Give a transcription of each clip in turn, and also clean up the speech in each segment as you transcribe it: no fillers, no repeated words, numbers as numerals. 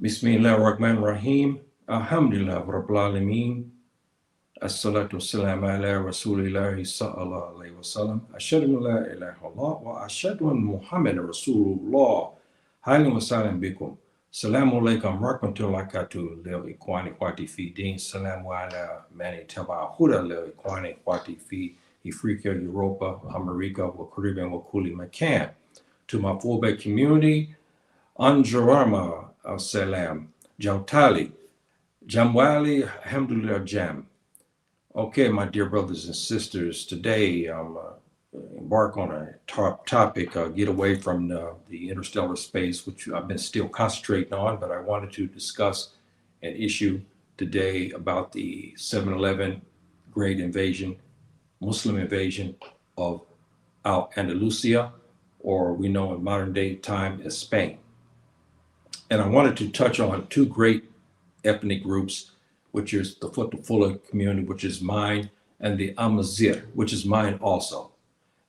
Bismillahirrahmanirrahim. Alhamdulillah Rabbil Alameen. As-salatu wassalam ala Rasulillahi sallallahu alayhi wa sallam. Ashhadu an la ilaha illallah wa ashhadu anna Muhammadan Rasulullah. Halim wa salam bikum. Salamu alaykum rahmatullahi barakatuh. Lil ikhwani ikhwati fi din. Salamu ala mani taba huda lil ikhwani ikhwati fi Africa, Europa, America, wa Caribbean, wa kulli makan. To my fullback community, Anjarama Salam, Jamtali, Jamwali, Alhamdulillah Jam. Okay, my dear brothers and sisters, today I'm embark on a topic, get away from the interstellar space, which I've been still concentrating on, but I wanted to discuss an issue today about the 7/11 great invasion, Muslim invasion of Andalusia, or we know in modern day time as Spain. And I wanted to touch on two great ethnic groups, which is the Fulani community, which is mine, and the Amazigh, which is mine also.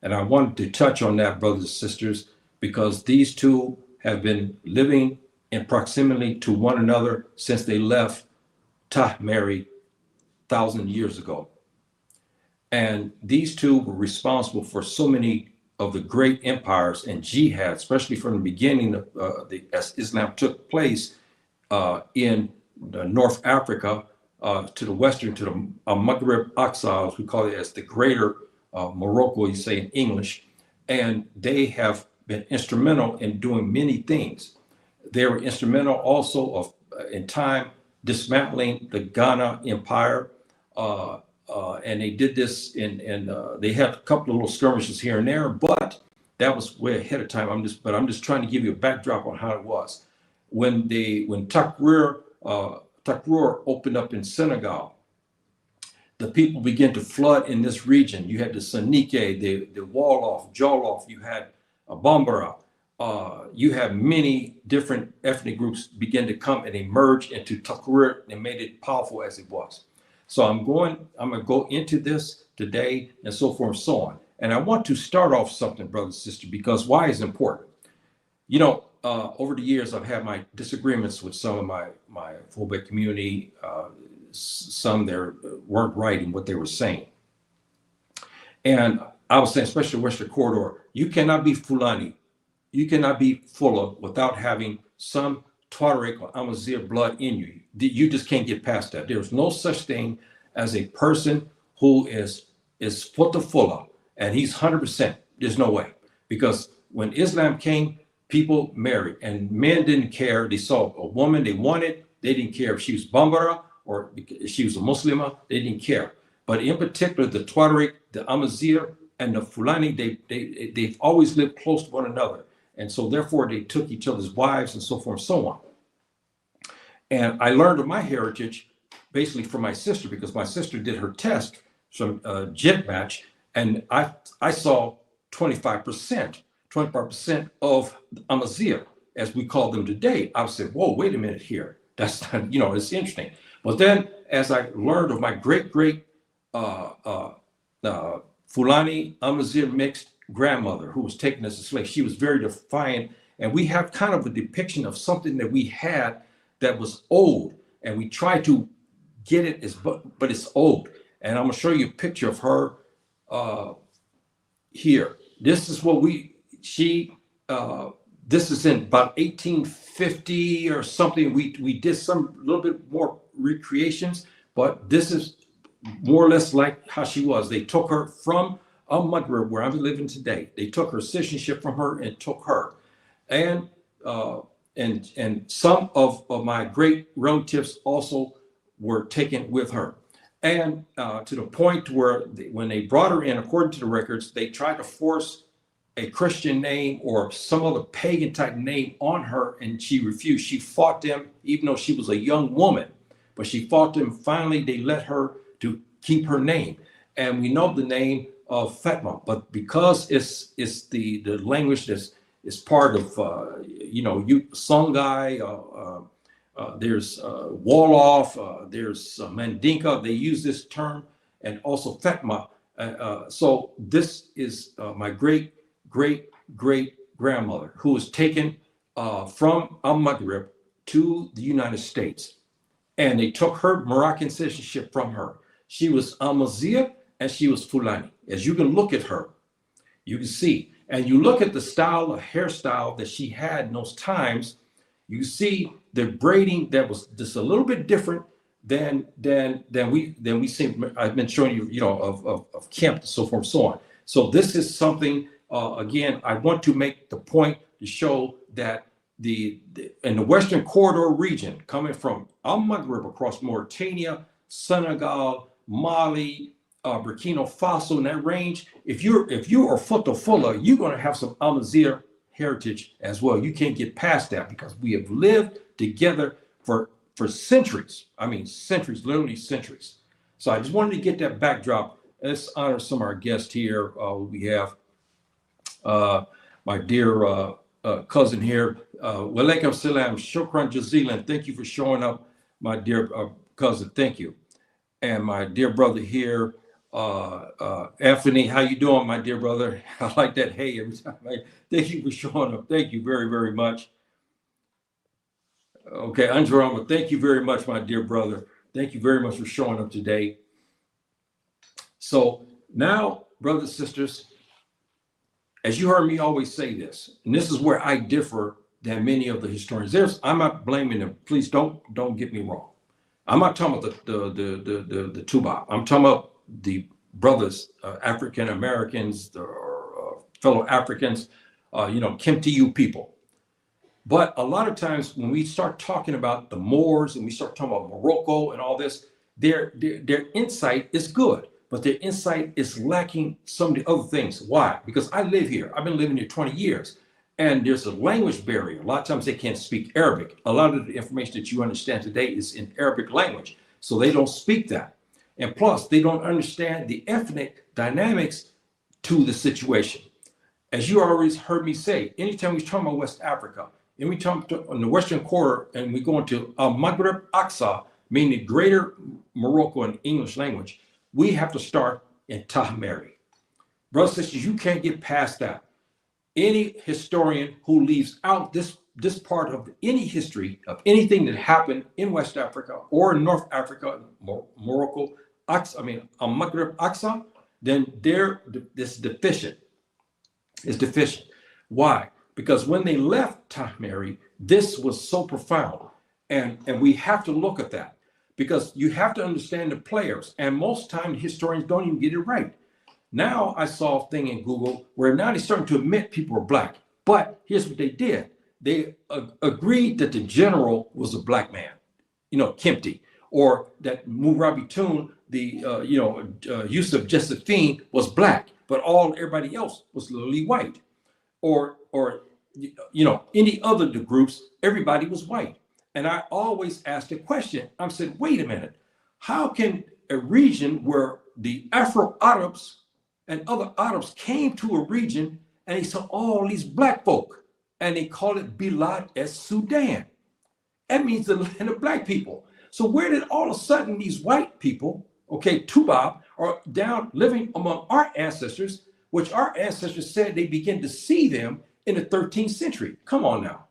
And I wanted to touch on that, brothers and sisters, because these two have been living in proximity to one another since they left Ta-Meri 1,000 years ago. And these two were responsible for so many of the great empires and jihad, especially from the beginning of as Islam took place in North Africa to the western, to the Maghreb Aqsa, as we call it, as the greater Morocco, you say in English. And they have been instrumental in doing many things. They were instrumental also of, in time, dismantling the Ghana Empire. And they did this they had a couple of little skirmishes here and there, but that was way ahead of time. I'm just trying to give you a backdrop on how it was. When Takrur opened up in Senegal, the people began to flood in this region. You had the Sanike, the Wolof, Jolof, you had Bambara, you have many different ethnic groups begin to come and emerge into Takrur and made it powerful as it was. So I'm going to go into this today and so forth and so on. And I want to start off something, brothers and sisters, because why is important? You know, over the years, I've had my disagreements with some of my fullback community. Some there weren't right in what they were saying. And I was saying, especially the Western Corridor, you cannot be Fulani, you cannot be Fula without having some Tuareg or Amazigh blood in you. You just can't get past that. There's no such thing as a person who is Fula and he's 100%. There's no way. Because when Islam came, people married and men didn't care. They saw a woman they wanted. They didn't care if she was Bambara or if she was a Muslima. They didn't care. But in particular, the Tuareg, the Amazigh, and the Fulani, they've always lived close to one another. And so therefore they took each other's wives and so forth and so on. And I learned of my heritage basically from my sister, because my sister did her test, some jet match, and I saw 25% of Amazigh, as we call them today. I said, whoa, wait a minute here. That's not, it's interesting. But then as I learned of my great Fulani Amazigh mixed grandmother who was taken as a slave, she was very defiant. And we have kind of a depiction of something that we had that was old, and we try to get it but it's old. And I'm gonna show you a picture of her here. This is what this is in about 1850 or something. We did some little bit more recreations, but this is more or less like how she was. They took her from Maghreb, where I'm living today. They took her citizenship from her and took her. And some of my great relatives also were taken with her. And to the point where when they brought her in, according to the records, they tried to force a Christian name or some other pagan type name on her, and she refused. She fought them, even though she was a young woman, but she fought them. Finally, they let her to keep her name. And we know the name of Fatma, but because it's the language that's is part of, Songhai, there's Wolof, there's Mandinka, they use this term, and also Fatma. So this is my great grandmother who was taken from Maghreb to the United States, and they took her Moroccan citizenship from her. She was Amazigh and she was Fulani. As you can look at her, you can see, and you look at the style of hairstyle that she had in those times, you see the braiding that was just a little bit different than we see. I've been showing you, of Kemp and so forth and so on. So this is something, again, I want to make the point to show that in the Western Corridor region, coming from Al-Maghrib across Mauritania, Senegal, Mali, Burkina Faso, in that range, if you are Fotofola, you're going to have some Amazigh heritage as well. You can't get past that because we have lived together for centuries. I mean, centuries, literally centuries. So I just wanted to get that backdrop. Let's honor some of our guests here. We have my dear cousin here. Walaikum salam, shukran jazilan. Thank you for showing up, my dear cousin. Thank you. And my dear brother here, Anthony, how you doing, my dear brother? I like that hey every time. Thank you for showing up. Thank you very, very much. Okay, Anjarama, thank you very much, my dear brother. Thank you very much for showing up today. So now, brothers and sisters, as you heard me always say this, and this is where I differ than many of the historians. I'm not blaming them. Please don't get me wrong. I'm not talking about the Tuba. I'm talking about the brothers, African Americans, or fellow Africans, Kemtiyu people. But a lot of times when we start talking about the Moors and we start talking about Morocco and all this, their insight is good, but their insight is lacking some of the other things. Why? Because I live here. I've been living here 20 years. And there's a language barrier. A lot of times they can't speak Arabic. A lot of the information that you understand today is in Arabic language. So they don't speak that. And plus, they don't understand the ethnic dynamics to the situation. As you always heard me say, anytime we talk about West Africa, and we talk on the Western Quarter, and we go into Maghreb Aqsa, meaning greater Morocco in English language, we have to start in Ta-Meri. Brothers and sisters, you can't get past that. Any historian who leaves out this part of any history of anything that happened in West Africa or in North Africa, Morocco, Maghreb Aqsa, then this deficient. Is deficient. Why? Because when they left Ta-Meri, this was so profound, and we have to look at that because you have to understand the players, and most times historians don't even get it right. Now I saw a thing in Google where now they're starting to admit people are black. But here's what they did. They agreed that the general was a black man, Kempti, or that Murabi Tun, the Yusuf Josephine was black, but everybody else was literally white. Or any other groups, everybody was white. And I always asked the question, I said, wait a minute, how can a region where the Afro-Arabs and other Arabs came to a region and they saw all these black folk and they call it Bilad es Sudan? That means the land of black people. So where did all of a sudden these white people, Tubab, are down living among our ancestors, which our ancestors said they began to see them in the 13th century? Come on now.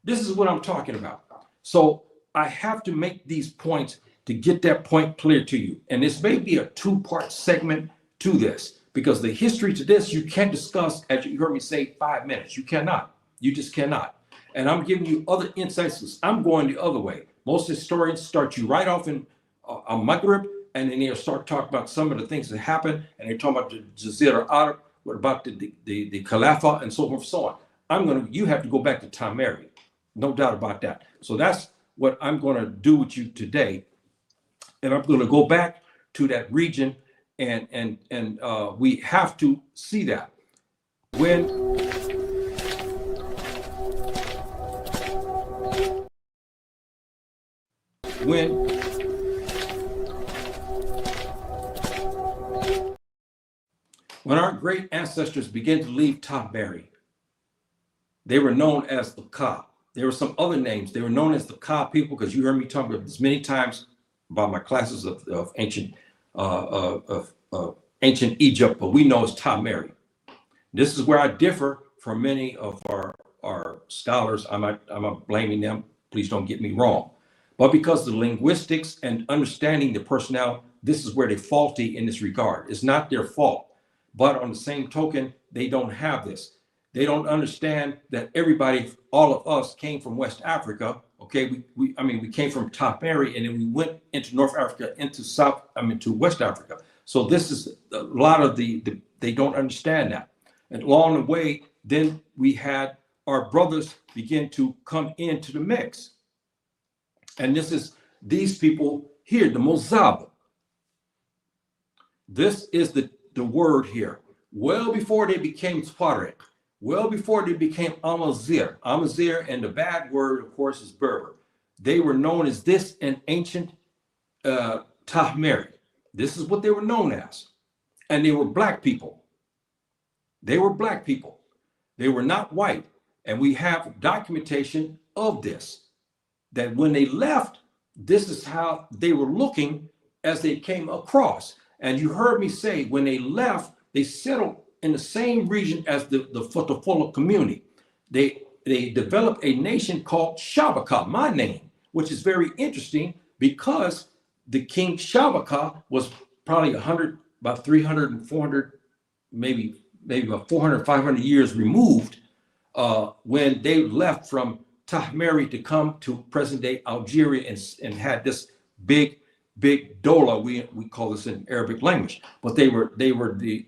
This is what I'm talking about. So I have to make these points to get that point clear to you. And this may be a two-part segment to this, because the history to this, you can't discuss, as you heard me say, 5 minutes. You cannot. You just cannot. And I'm giving you other insights. I'm going the other way. Most historians start you right off in Maghreb, and then they'll start talking about some of the things that happened, and they're talking about the Jazira Arab, what about the Khalifa, and so forth and so on. You have to go back to Ta-Meri. No doubt about that. So that's what I'm going to do with you today. And I'm going to go back to that region, and we have to see that when our great ancestors began to leave Ta-Meri, they were known as the Ka. There were some other names. They were known as the Ka people, because you heard me talk about this many times about my classes of ancient Egypt, but we know as Ta-Meri. This is where I differ from many of our scholars. I'm not blaming them. Please don't get me wrong. But because the linguistics and understanding the personnel, this is where they're faulty in this regard. It's not their fault. But on the same token, they don't have this. They don't understand that everybody, all of us, came from West Africa. Okay, we came from Ta-Meri, and then we went into North Africa, to West Africa. So this is a lot of they don't understand that. And along the way, then we had our brothers begin to come into the mix. And this is these people here, the Mozab. This is the word here. Well before they became Tuareg, well before they became Amazigh. Amazigh, and the bad word, of course, is Berber. They were known as this in ancient Ta-Meri. This is what they were known as. And they were black people. They were black people. They were not white. And we have documentation of this, that when they left, this is how they were looking as they came across. And you heard me say, when they left, they settled in the same region as the Futafula community. They developed a nation called Shabaka, my name, which is very interesting because the King Shabaka was probably 100, about 300 and 400, maybe about 400, 500 years removed when they left from Ta-Meri to come to present day Algeria and had this big dola. We call this in Arabic language, but they were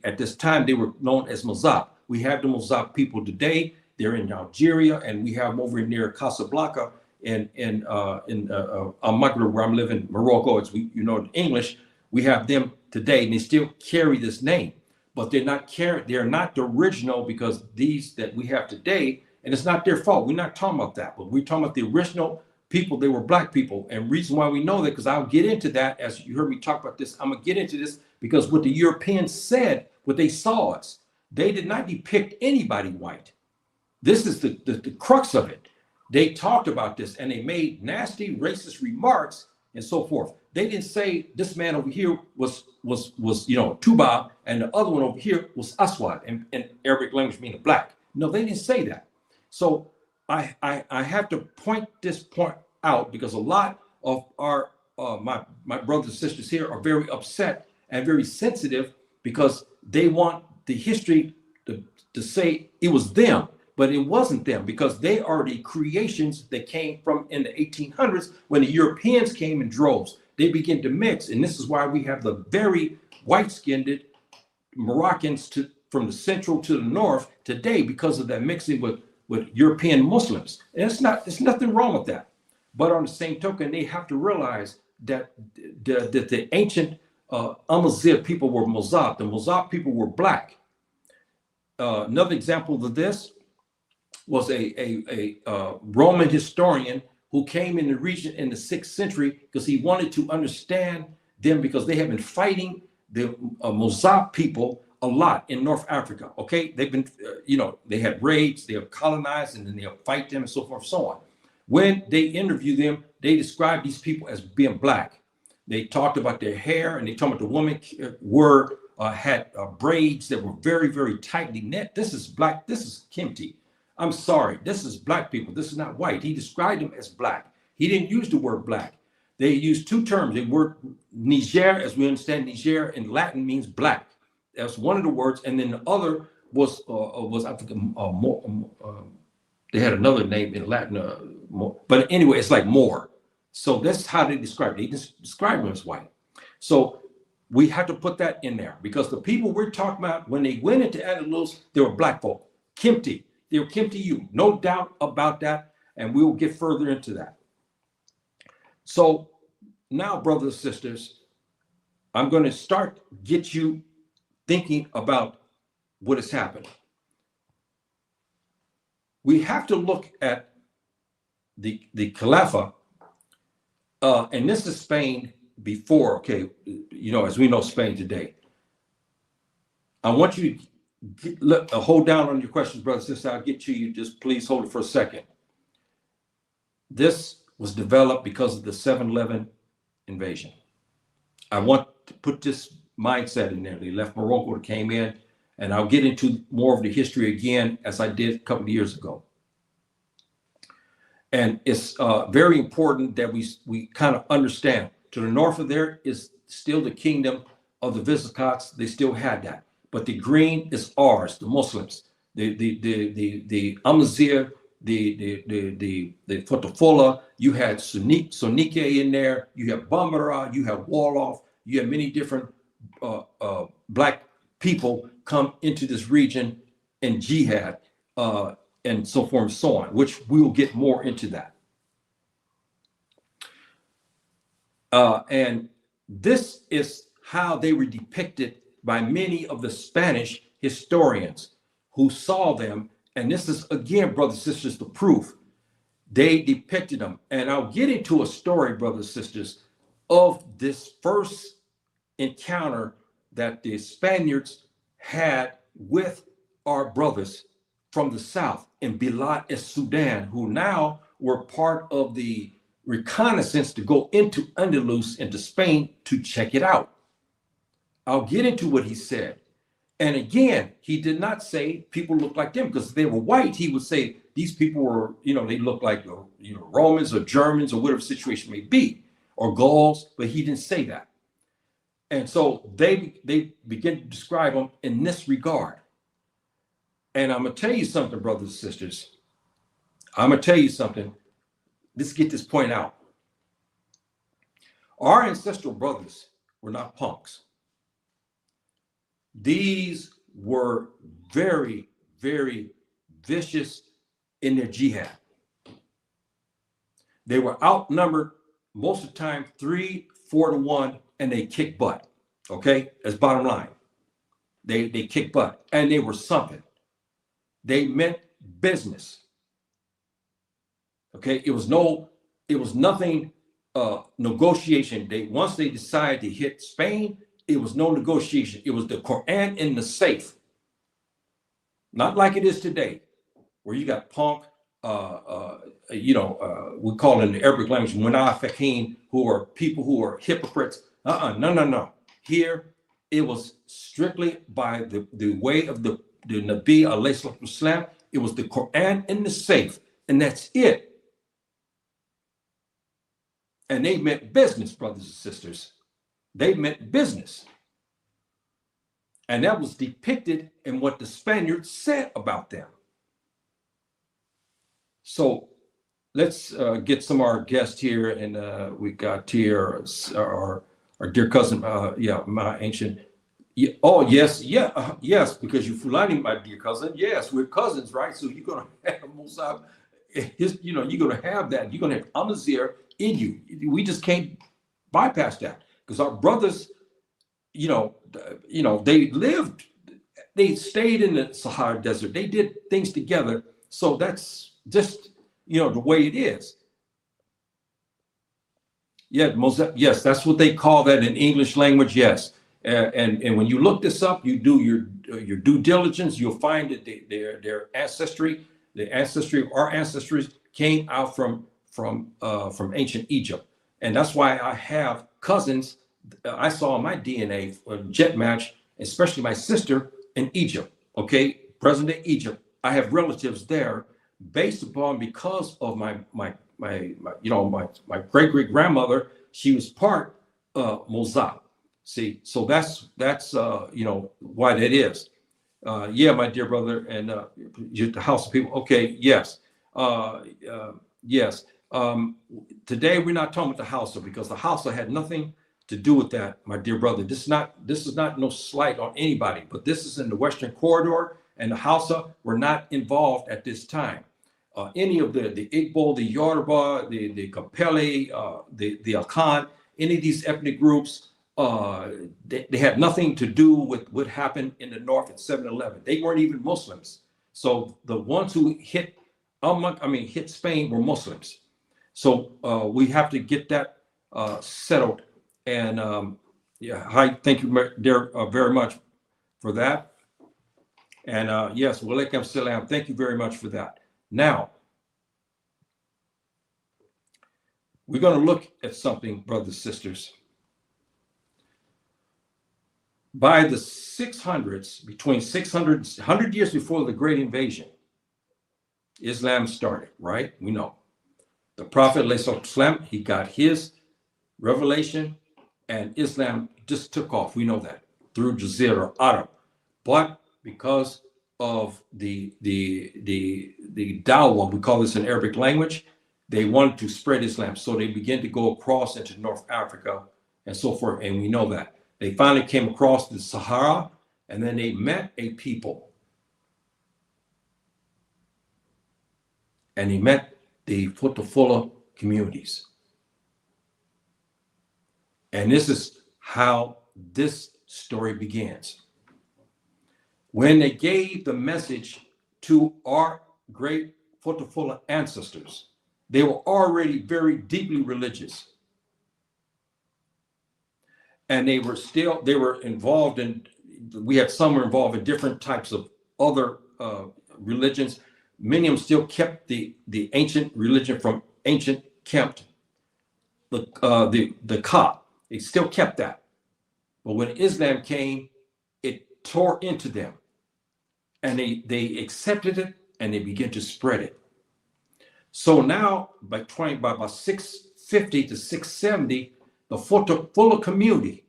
at this time they were known as Mozab. We have the Mozab people today. They're in Algeria, and we have them over near Casablanca in Al-Maghrib, where I'm living, Morocco, as we in English. We have them today, and they still carry this name, but they're not the original, because these that we have today, and it's not their fault. We're not talking about that, but we're talking about the original people. They were black people. And reason why we know that, because I'll get into that as you heard me talk about this. I'm gonna get into this because what the Europeans said, what they saw us, they did not depict anybody white. This is the crux of it. They talked about this and they made nasty racist remarks and so forth. They didn't say this man over here was Tuba, and the other one over here was Aswad, in Arabic language meaning black. No, they didn't say that. So I have to point this point out because a lot of our my brothers and sisters here are very upset and very sensitive because they want the history to say it was them, but it wasn't them, because they are the creations that came from in the 1800s when the Europeans came in droves. They began to mix, and this is why we have the very white-skinned Moroccans from the central to the north today, because of that mixing with European Muslims. And there's nothing wrong with that. But on the same token, they have to realize that the ancient Amazigh people were Mozab. The Mozab people were black. Another example of this was a Roman historian who came in the region in the 6th century because he wanted to understand them, because they have been fighting the Mozab people a lot in North Africa. Okay, they've been, they had raids, they have colonized, and then they'll fight them and so forth and so on. When they interview them, they describe these people as being black. They talked about their hair, and they talked about the women had braids that were very, very tightly knit. This is black. This is Kimti. I'm sorry. This is black people. This is not white. He described them as black. He didn't use the word black. They used two terms. The word Niger, as we understand Niger in Latin, means black. That's one of the words. And then the other was I think they had another name in Latin, but anyway, it's like Moor. So that's how they describe it. They just describe them as white. So we have to put that in there, because the people we're talking about, when they went into Andalusia, they were black folk. Kimti. They were Kimti you. No doubt about that. And we'll get further into that. So now, brothers and sisters, I'm going to get you thinking about what has happened. We have to look at the Khalifa, and this is Spain before, okay, as we know Spain today. I want you to hold down on your questions, brothers and sisters. I'll get to you. Just please hold it for a second. This was developed because of the 7/11 invasion. I want to put this mindset in there. They left Morocco, they came in, and I'll get into more of the history again as I did a couple of years ago. And it's very important that we kind of understand. To the north of there is still the kingdom of the Visigoths. They still had that, but the green is ours, the Muslims, the Amazigh, the Fotofola. You had Sonike in there. You have Bambara. You have Wolof. You have many different black people come into this region and jihad. And so forth and so on, which we will get more into that. And this is how they were depicted by many of the Spanish historians who saw them. And this is, again, brothers and sisters, the proof. They depicted them. And I'll get into a story, brothers and sisters, of this first encounter that the Spaniards had with our brothers from the south in Bilad Sudan, who now were part of the reconnaissance to go into Andalusia, into Spain, to check it out. I'll get into what he said. And again, he did not say people look like them, because if they were white, he would say these people were, they look like, Romans or Germans or whatever situation may be, or Gauls, but he didn't say that. And so they begin to describe them in this regard. And I'm going to tell you something, brothers and sisters. I'm going to tell you something. Let's get this point out. Our ancestral brothers were not punks. These were very, very vicious in their jihad. They were outnumbered most of the time 3-4 to 1, and they kicked butt. Okay, that's bottom line. They kicked butt, and they were something. They meant business. Okay, it was nothing negotiation. Once they decided to hit Spain, it was no negotiation. It was the Quran in the safe. Not like it is today, where you got punk, we call it in the Arabic language, munafiqeen, who are people who are hypocrites. No. Here, it was strictly by the way of the Nabi alayhi salam. It was the Quran in the safe, and that's it. And they meant business, brothers and sisters. They meant business. And that was depicted in what the Spaniards said about them. So let's get some of our guests here. And we got here our dear cousin, my ancient. Yes, because you Fulani, my dear cousin. Yes, we're cousins, right? So you're going to have Musab, you're going to have that. You're going to have Amazigh in you. We just can't bypass that, because our brothers, they stayed in the Sahara Desert. They did things together. So that's just, the way it is. Yeah, yes, that's what they call that in English language. Yes. And when you look this up, you do your due diligence, you'll find that their ancestry, the ancestry of our ancestors came out from ancient Egypt. And that's why I have cousins I saw in my DNA jet match, especially my sister in Egypt. Okay, present day Egypt. I have relatives there based upon, because of my great great grandmother. She was part Mozart. See, so that's why that is. My dear brother, and the house of people. Okay, yes, yes. Today we're not talking about the Hausa, because the Hausa had nothing to do with that, my dear brother. This is not no slight on anybody, but this is in the Western Corridor, and the Hausa were not involved at this time. Any of the Igbo, the Yoruba, the Kapele, the Akan, any of these ethnic groups, they had nothing to do with what happened in the north at 7-Eleven. They weren't even Muslims. So the ones who hit Spain were Muslims. So we have to get that settled. And thank you, dear, very much for that. And yes, walaikum salam. Thank you very much for that. Now, we're going to look at something, brothers and sisters. By the 600s, between 100 years before the Great Invasion, Islam started, right? We know. The Prophet, he got his revelation, and Islam just took off. We know that through Jazeera Arab, but because of the dawah, we call this in Arabic language, they wanted to spread Islam, so they began to go across into North Africa and so forth. And we know that they finally came across the Sahara, and then they met a people, and they met the Futafula communities. And this is how this story begins. When they gave the message to our great Futafula ancestors, they were already very deeply religious. And they were involved in, we had some were involved in different types of other religions. Many of them still kept the ancient religion from ancient kept, the Ka. They still kept that. But when Islam came, it tore into them. And they accepted it, and they began to spread it. So now, by about 650 to 670, the Futafula community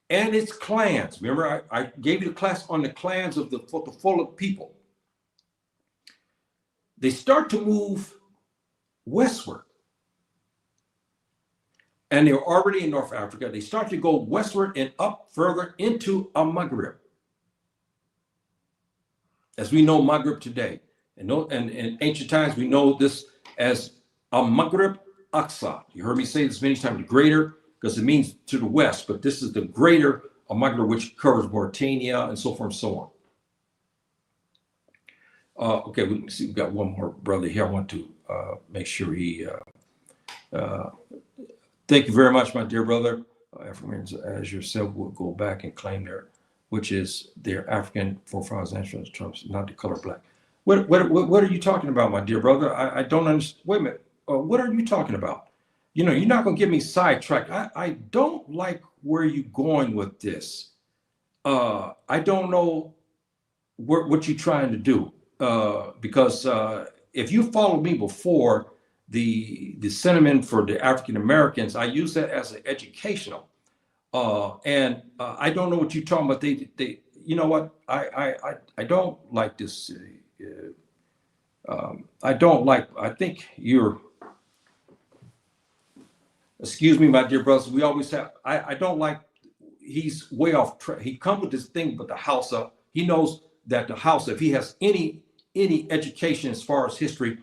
and its clans, remember I gave you a class on the clans of the Futafula people, they start to move westward. And they're already in North Africa. They start to go westward and up further into Maghreb, as we know Maghreb today. And in ancient times, we know this as Maghreb Aqsa. You heard me say this many times, the greater, because it means to the west, but this is the greater Maghreb, which covers Mauritania and so forth and so on. Okay, we can see we've got one more brother here. I want to make sure he thank you very much, my dear brother. Africans as yourself will go back and claim which is their African forefathers' ancestors, trumps, not the color black. What are you talking about, my dear brother? I don't understand. Wait a minute. What are you talking about? You're not going to get me sidetracked. I don't like where you're going with this. I don't know what you're trying to do. Because if you followed me before, the sentiment for the African Americans, I use that as an educational. And I don't know what you're talking about. They you know what? I don't like this. I think you're, excuse me, my dear brothers, we always have, I don't like, he's way off track. He come with this thing, but the Hausa, he knows that the Hausa, if he has any education as far as history,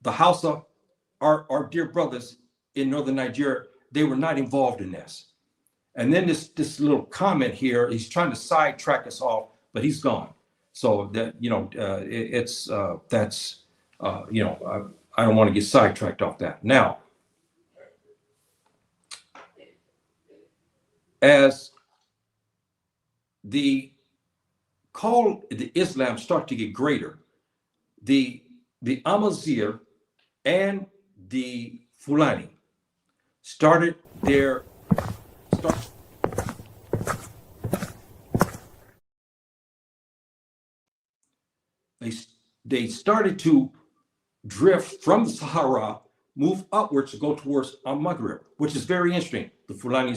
the Hausa, our dear brothers in northern Nigeria, they were not involved in this. And then this little comment here, he's trying to sidetrack us off, but he's gone. So that, that's, I don't want to get sidetracked off that. Now, as the Islam start to get greater, the Amazigh and the Fulani started they started to drift from the Sahara, move upwards to go towards Maghreb, which is very interesting. The Fulani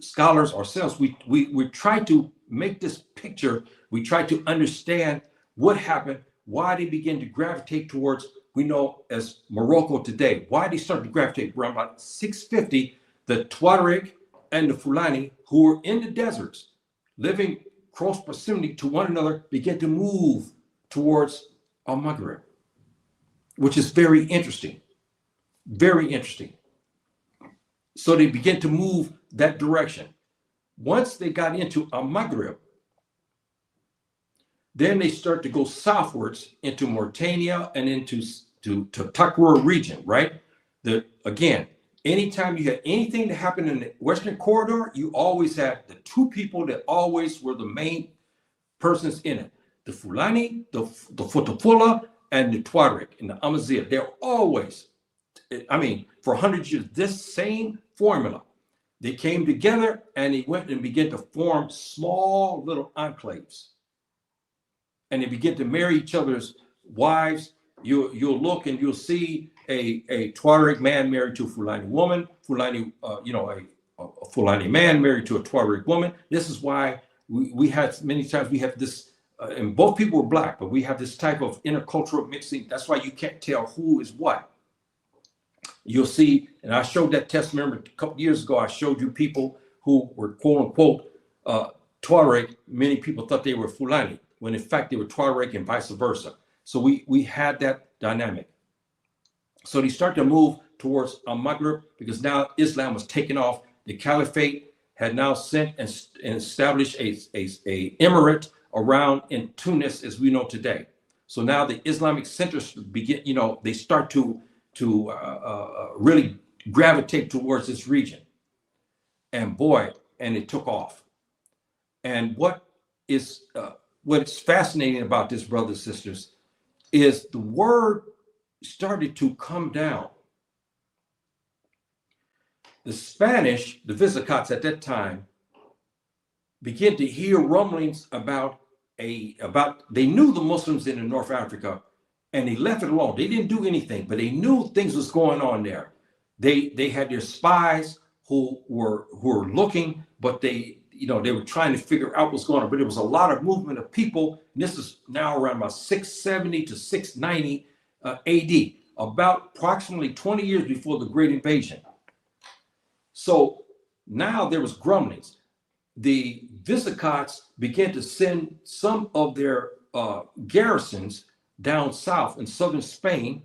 scholars ourselves, we try to make this picture, we try to understand what happened, why they begin to gravitate towards, we know as Morocco today, why they started to gravitate around about 650, the Tuareg and the Fulani, who were in the deserts, living close proximity to one another, began to move towards Maghreb, which is very interesting, very interesting. So they began to move that direction. Once they got into Maghreb, then they start to go southwards into Mauritania and into Takrur region, right? Again, anytime you had anything that happened in the Western corridor, you always had the two people that always were the main persons in it. The Fulani, the Futafula, and the Tuareg and the Amazigh. They're always, for 100 years, this same formula. They came together and they went and began to form small little enclaves. And they begin to marry each other's wives. You'll look and you'll see a Tuareg man married to a Fulani woman, Fulani, a Fulani man married to a Tuareg woman. This is why we had many times we have this, and both people were black, but we have this type of intercultural mixing. That's why you can't tell who is what. You'll see, and I showed that test, remember a couple years ago, I showed you people who were quote unquote Tuareg. Many people thought they were Fulani, when in fact they were Tuareg and vice versa. So we had that dynamic. So they start to move towards Maghreb because now Islam was taking off. The Caliphate had now sent and established a emirate around in Tunis as we know today. So now the Islamic centers begin, they start to really gravitate towards this region. And boy, and it took off. And what's fascinating about this, brothers and sisters, is the word started to come down. The Spanish, the Visigoths at that time, began to hear rumblings about they knew the Muslims in North Africa, and they left it alone. They didn't do anything, but they knew things was going on there. They had their spies who were looking, but they were trying to figure out what's going on. But there was a lot of movement of people. And this is now around about 670 to 690 AD, about approximately 20 years before the Great Invasion. So now there was grumblings. The Visigoths began to send some of their garrisons down south in southern Spain,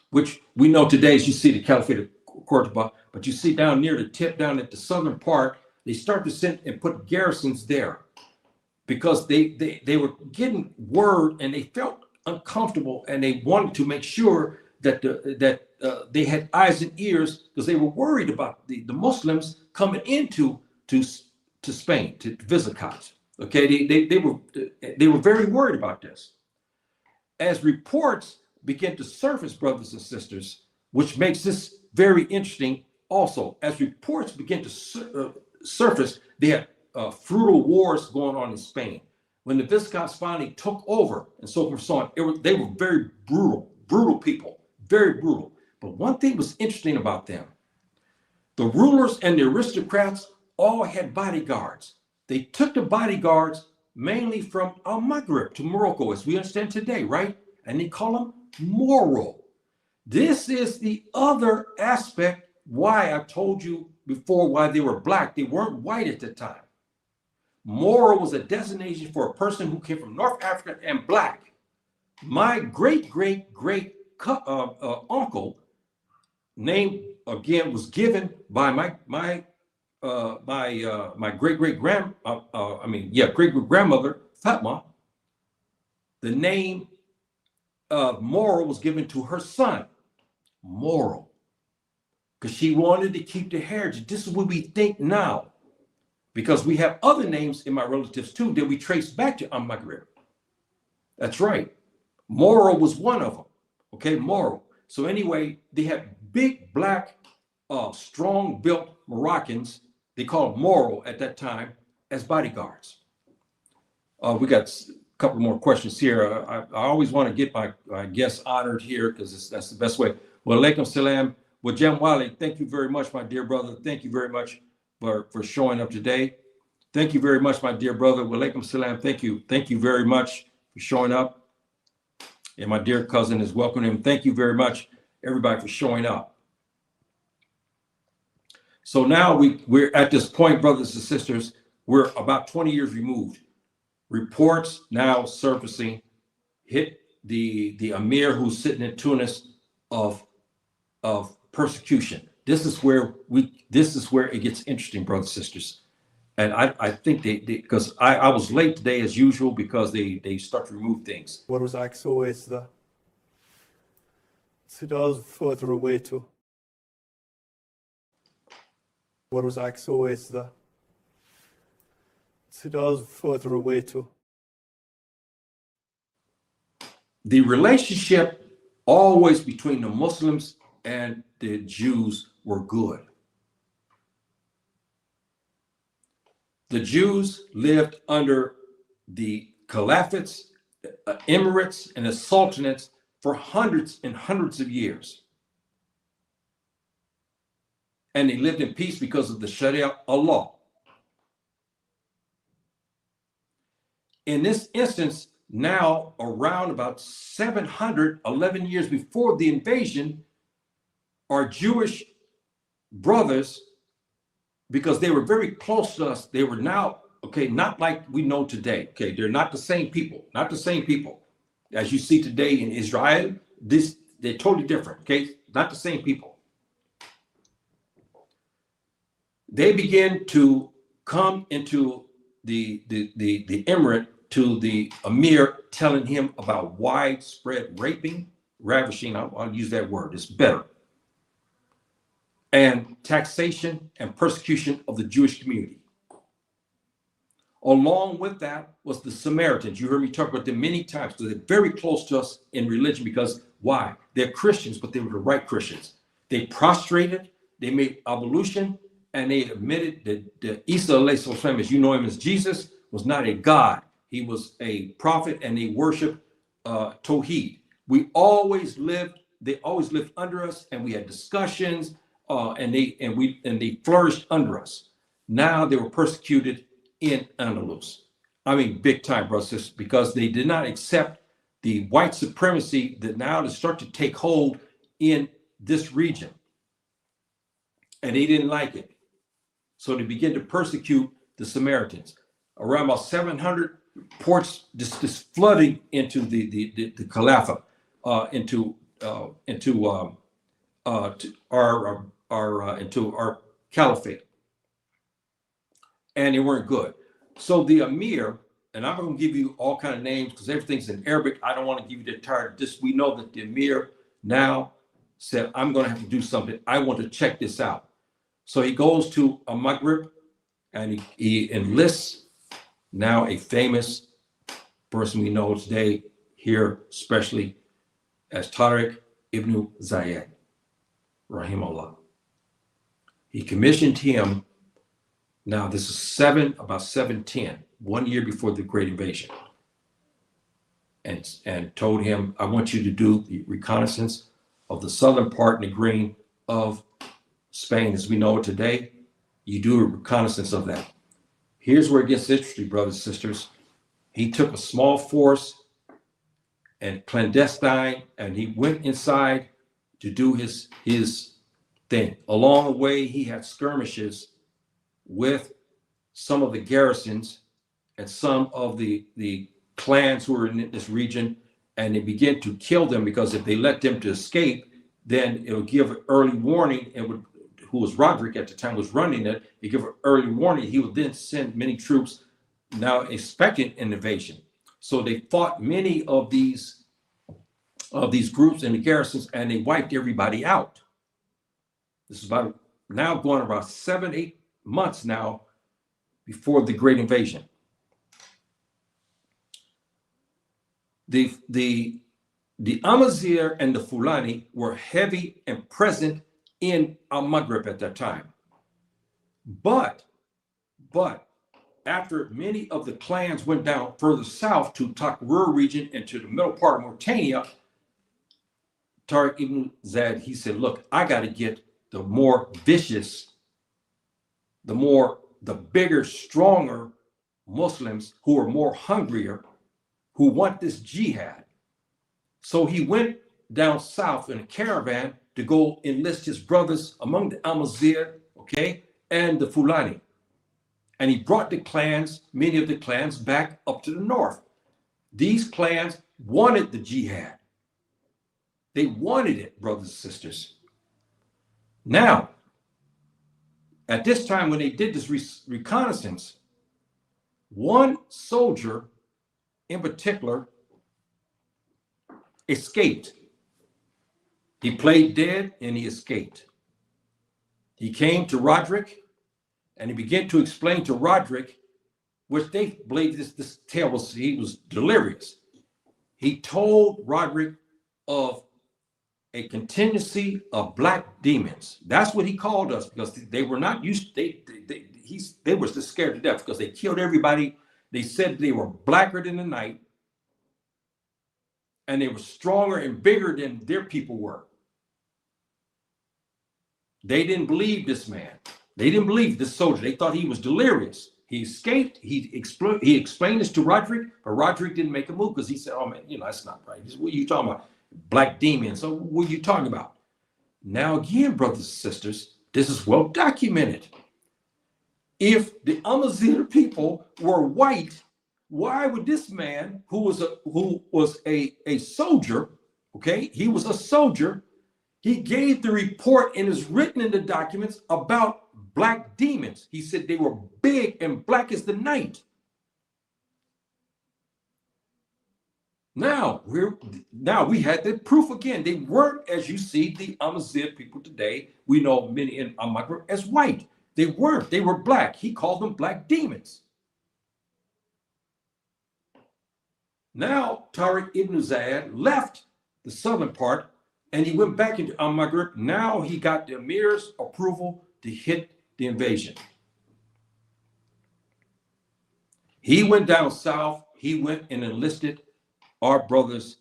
which we know today as you see the Caliphate of Cordoba, but you see down near the tip, down at the southern part, they start to send and put garrisons there because they were getting word and they felt uncomfortable, and they wanted to make sure that they had eyes and ears because they were worried about the Muslims coming into Spain, to Visigoths. Okay, they were very worried about this. As reports begin to surface, brothers and sisters, which makes this very interesting also, as reports begin to surface, they had feudal wars going on in Spain. When the Visigoths finally took over and so forth and so on, they were very brutal people, very brutal. But one thing was interesting about them. The rulers and the aristocrats all had bodyguards. They took the bodyguards mainly from Maghreb to Morocco, as we understand today, right? And they call them Moro. This is the other aspect why I told you before why they were black. They weren't white at the time. Moro was a designation for a person who came from North Africa and black. My great uncle, name again, was given by my great grandmother Fatma. The name of Moro was given to her son, Moro, because she wanted to keep the heritage. This is what we think now, because we have other names in my relatives too that we trace back to Maghreb. That's right. Moro was one of them. Okay, Moro. So anyway, they had big black, strong-built Moroccans. They called Moro at that time as bodyguards. We got a couple more questions here. I always want to get my guests honored here because that's the best way. Well, alaikum salam. Well, Jem Wale, thank you very much, my dear brother. Thank you very much for showing up today. Thank you very much, my dear brother. Well, alaikum salam. Thank you. Thank you very much for showing up. And my dear cousin is welcoming him. Thank you very much, everybody, for showing up. So now we're at this point, brothers and sisters, we're about 20 years removed. Reports now surfacing hit the emir who's sitting in Tunis of persecution. This is where it gets interesting, brothers and sisters. And I think because I was late today as usual because they start to remove things. What was always the Sudan's further away to? What was always the Sudan's further away to? The relationship always between the Muslims and the Jews were good. The Jews lived under the caliphates, emirates, and the sultanates for hundreds and hundreds of years. And they lived in peace because of the Sharia law. In this instance, now around about 711 years before the invasion, our Jewish brothers, because they were very close to us, they were now, okay, not like we know today. Okay, they're not the same people, not the same people. As you see today in Israel, they're totally different, okay? Not the same people. They begin to come into the emirate to the emir, telling him about widespread raping, ravishing, I'll use that word, it's better, and taxation and persecution of the Jewish community. Along with that was the Samaritans. You heard me talk about them many times because they're very close to us in religion. Because why? They're Christians, but they were the right Christians. They prostrated, they made ablution, and they admitted that Isa, as you know him as Jesus, was not a God. He was a prophet, and they worshiped Tawheed. They always lived under us, and we had discussions, and they flourished under us. Now they were persecuted in Andalusia. I mean, big time, brothers, because they did not accept the white supremacy that now to start to take hold in this region. And they didn't like it. So they began to persecute the Samaritans. Around about 700 ports just flooding into the Caliphate, into our caliphate. And they weren't good. So the emir, and I'm going to give you all kind of names because everything's in Arabic. I don't want to give you the entire. We know that the emir now said, I'm going to have to do something. I want to check this out. So he goes to a Maghrib, and he enlists now a famous person we know today here, especially as Tariq ibn Zayed, rahimahullah. He commissioned him. Now, this is about 710, 1 year before the Great Invasion, and told him, I want you to do the reconnaissance of the southern part and the green of Spain as we know it today. You do a reconnaissance of that. Here's where it gets interesting, brothers and sisters. He took a small force and clandestine, and he went inside to do his thing. Along the way, he had skirmishes with some of the garrisons and some of the clans who were in this region, and they began to kill them because if they let them to escape, then it'll give early warning. Who was Roderick at the time was running it. He give an early warning. He would then send many troops, now expecting an invasion. So they fought many of these groups in the garrisons, and they wiped everybody out. This is about now going about 7-8 months now before the Great Invasion. The Amazigh and the Fulani were heavy and present in Al-Maghrib at that time. But after many of the clans went down further south to Ta-Meri region and to the middle part of Mauritania, Tariq ibn Zayed, he said, look, I got to get the more vicious, the bigger, stronger Muslims who are more hungrier, who want this jihad. So he went down south in a caravan to go enlist his brothers among the Amazigh, okay, and the Fulani. And he brought the clans, many of the clans, back up to the north. These clans wanted the jihad. They wanted it, brothers and sisters. Now, at this time when they did this reconnaissance, one soldier in particular escaped. He played dead and he escaped. He came to Roderick and he began to explain to Roderick, which they believed this tale was, he was delirious. He told Roderick of a contingency of black demons. That's what he called us, because they were not used to, they were just scared to death because they killed everybody. They said they were blacker than the night. and they were stronger and bigger than their people were. They didn't believe this man. They didn't believe this soldier. They thought he was delirious. He escaped. He explained this to Roderick, but Roderick didn't make a move because he said, "Oh man, that's not right. What are you talking about? Black demon. So what are you talking about?" Now again, brothers and sisters, this is well documented. If the Amazigh people were white, why would this man, who was a soldier, okay, he was a soldier, he gave the report and is written in the documents about black demons. He said they were big and black as the night. Now we had the proof again. They weren't, as you see, the Amazigh people today. We know many in Amaghreb as white. They weren't. They were black. He called them black demons. Now Tariq ibn Ziyad left the southern part and he went back into Amaghreb. Now he got the emir's approval to hit the invasion. He went down south. He went and enlisted our brothers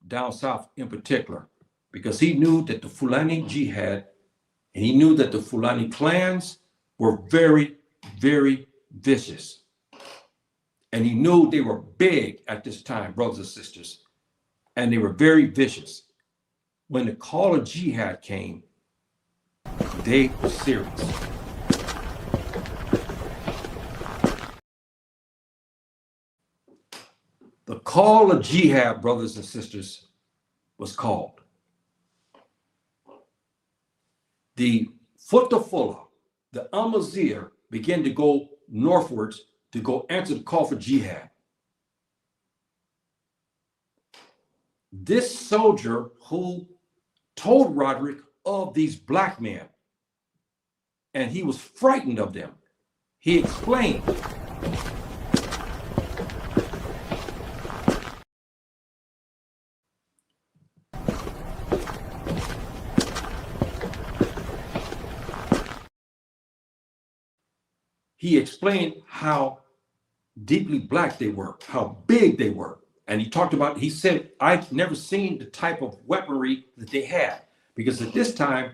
down south in particular, because he knew that the Fulani jihad and he knew that the Fulani clans were very, very vicious. And he knew they were big at this time, brothers and sisters, and they were very vicious. When the call of jihad came, they were serious. The call of jihad, brothers and sisters, was called. The Futafullah, the Amazigh, began to go northwards to go answer the call for jihad. This soldier who told Roderick of these black men, and he was frightened of them, he explained. He explained how deeply black they were, how big they were. And he talked about, he said, I've never seen the type of weaponry that they had. Because at this time,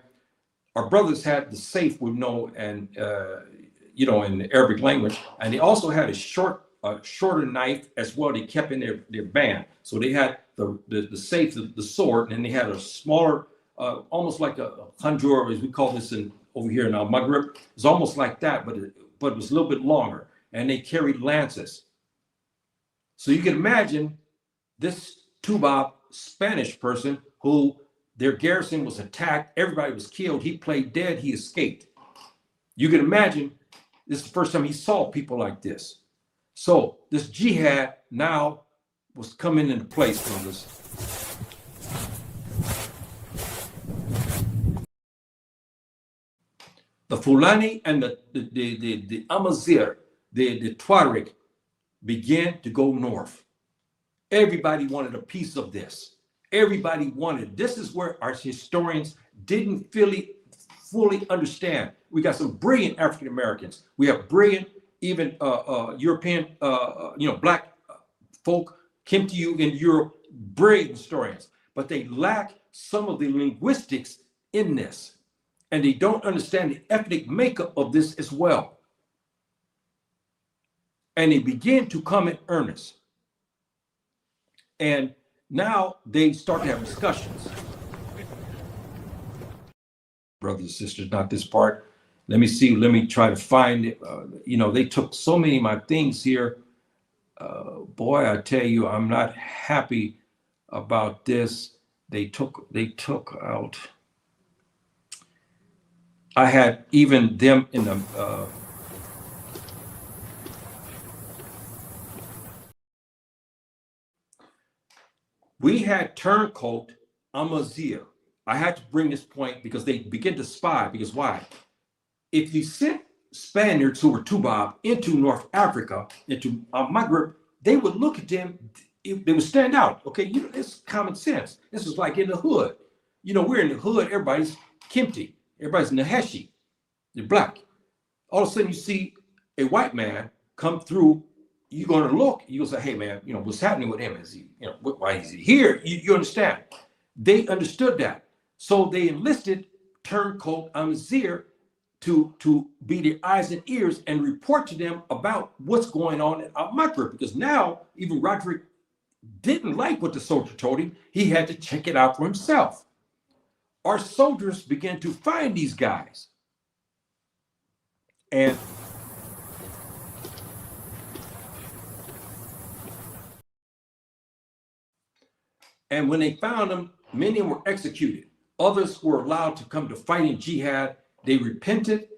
our brothers had the safe, we know, and in the Arabic language. And they also had a shorter knife as well. They kept in their band. So they had the safe, the sword, and then they had a smaller, almost like a khanjur, as we call this over here in Maghreb. It's almost like that, but it was a little bit longer, and they carried lances. So you can imagine this Tubab Spanish person who their garrison was attacked, everybody was killed, he played dead, he escaped. You can imagine this is the first time he saw people like this. So this jihad now was coming into place from this. The Fulani and the Amazigh, the Tuareg, began to go north. Everybody wanted a piece of this. Everybody wanted. This is where our historians didn't fully understand. We got some brilliant African Americans. We have brilliant, even European, black folk came to you in Europe, brilliant historians, but they lack some of the linguistics in this. And they don't understand the ethnic makeup of this as well. And they begin to come in earnest. And now they start to have discussions. Brothers and sisters, not this part. Let me see, let me try to find it. They took so many of my things here. Boy, I tell you, I'm not happy about this. They took out. I had even them in the we had turncoat Amazigh. I had to bring this point because they begin to spy. Because why? If you sent Spaniards who were Tubab into North Africa, into Maghreb, they would look at them, they would stand out. Okay, it's common sense. This is like in the hood. We're in the hood, everybody's Kimti. Everybody's Naheshi, they're black. All of a sudden you see a white man come through, you're going to look, you'll say, hey man, what's happening with him? Is he, why is he here? You understand? They understood that. So they enlisted turncoat Amazigh to be their eyes and ears and report to them about what's going on in Al-Maghrib, because now even Roderick didn't like what the soldier told him. He had to check it out for himself. Our soldiers began to find these guys. And when they found them, many of them were executed. Others were allowed to come to fight in jihad. They repented.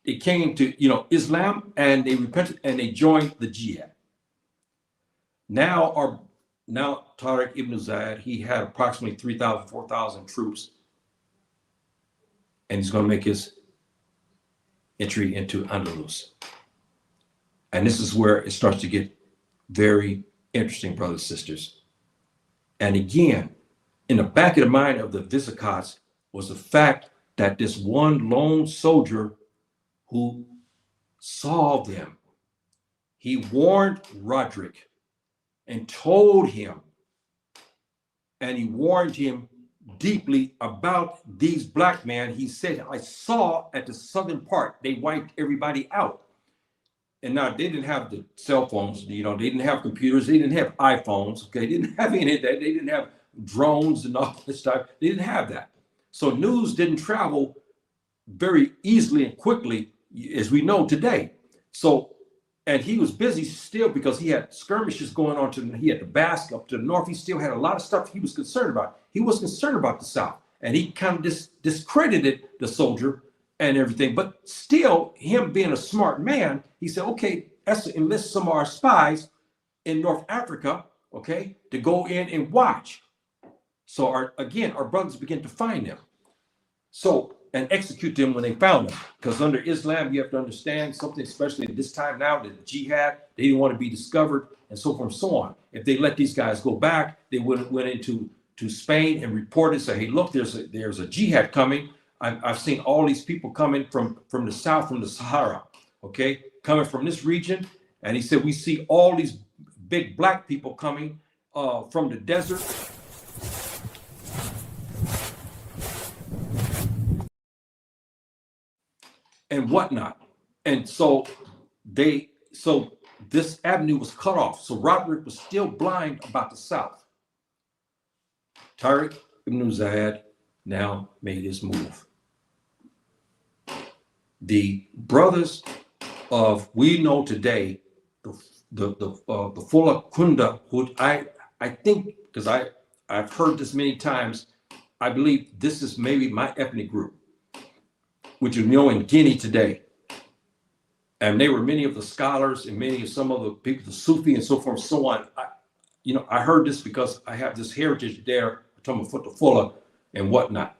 They came to Islam, and they repented and they joined the jihad. Now Tariq ibn Ziyad, he had approximately 3,000, 4,000 troops, and he's going to make his entry into Andalusia. And this is where it starts to get very interesting, brothers and sisters. And again, in the back of the mind of the Visigoths was the fact that this one lone soldier who saw them, he warned Roderick and told him, and he warned him deeply about these black men. He said, I saw at the southern part, they wiped everybody out. And now they didn't have the cell phones, they didn't have computers, they didn't have iPhones, okay? They didn't have any of that. They didn't have drones and all this stuff. They didn't have that. So news didn't travel very easily and quickly as we know today. So, and he was busy still because he had skirmishes going on he had the Basque up to the north. He still had a lot of stuff he was concerned about. He was concerned about the South, and he kind of discredited the soldier and everything. But still, him being a smart man, he said, okay, let's enlist some of our spies in North Africa, okay, to go in and watch. So our brothers began to find them. So, and execute them when they found them. Because under Islam, you have to understand something, especially at this time now, that the jihad, they didn't want to be discovered, and so forth and so on. If they let these guys go back, they went into Spain and reported, say, hey, look, there's a jihad coming. I've seen all these people coming from the south, from the Sahara, okay, coming from this region. And he said, we see all these big black people coming from the desert. And whatnot. And so this avenue was cut off. So Roderick was still blind about the South. Tariq ibn Ziyad now made his move. The brothers we know today, the Fulla Kunda, who I think, because I've heard this many times, I believe this is maybe my ethnic group, which you know in Guinea today. And they were many of the scholars and many of some of the people, the Sufi and so forth and so on. I heard this because I have this heritage there, the Fulla and whatnot.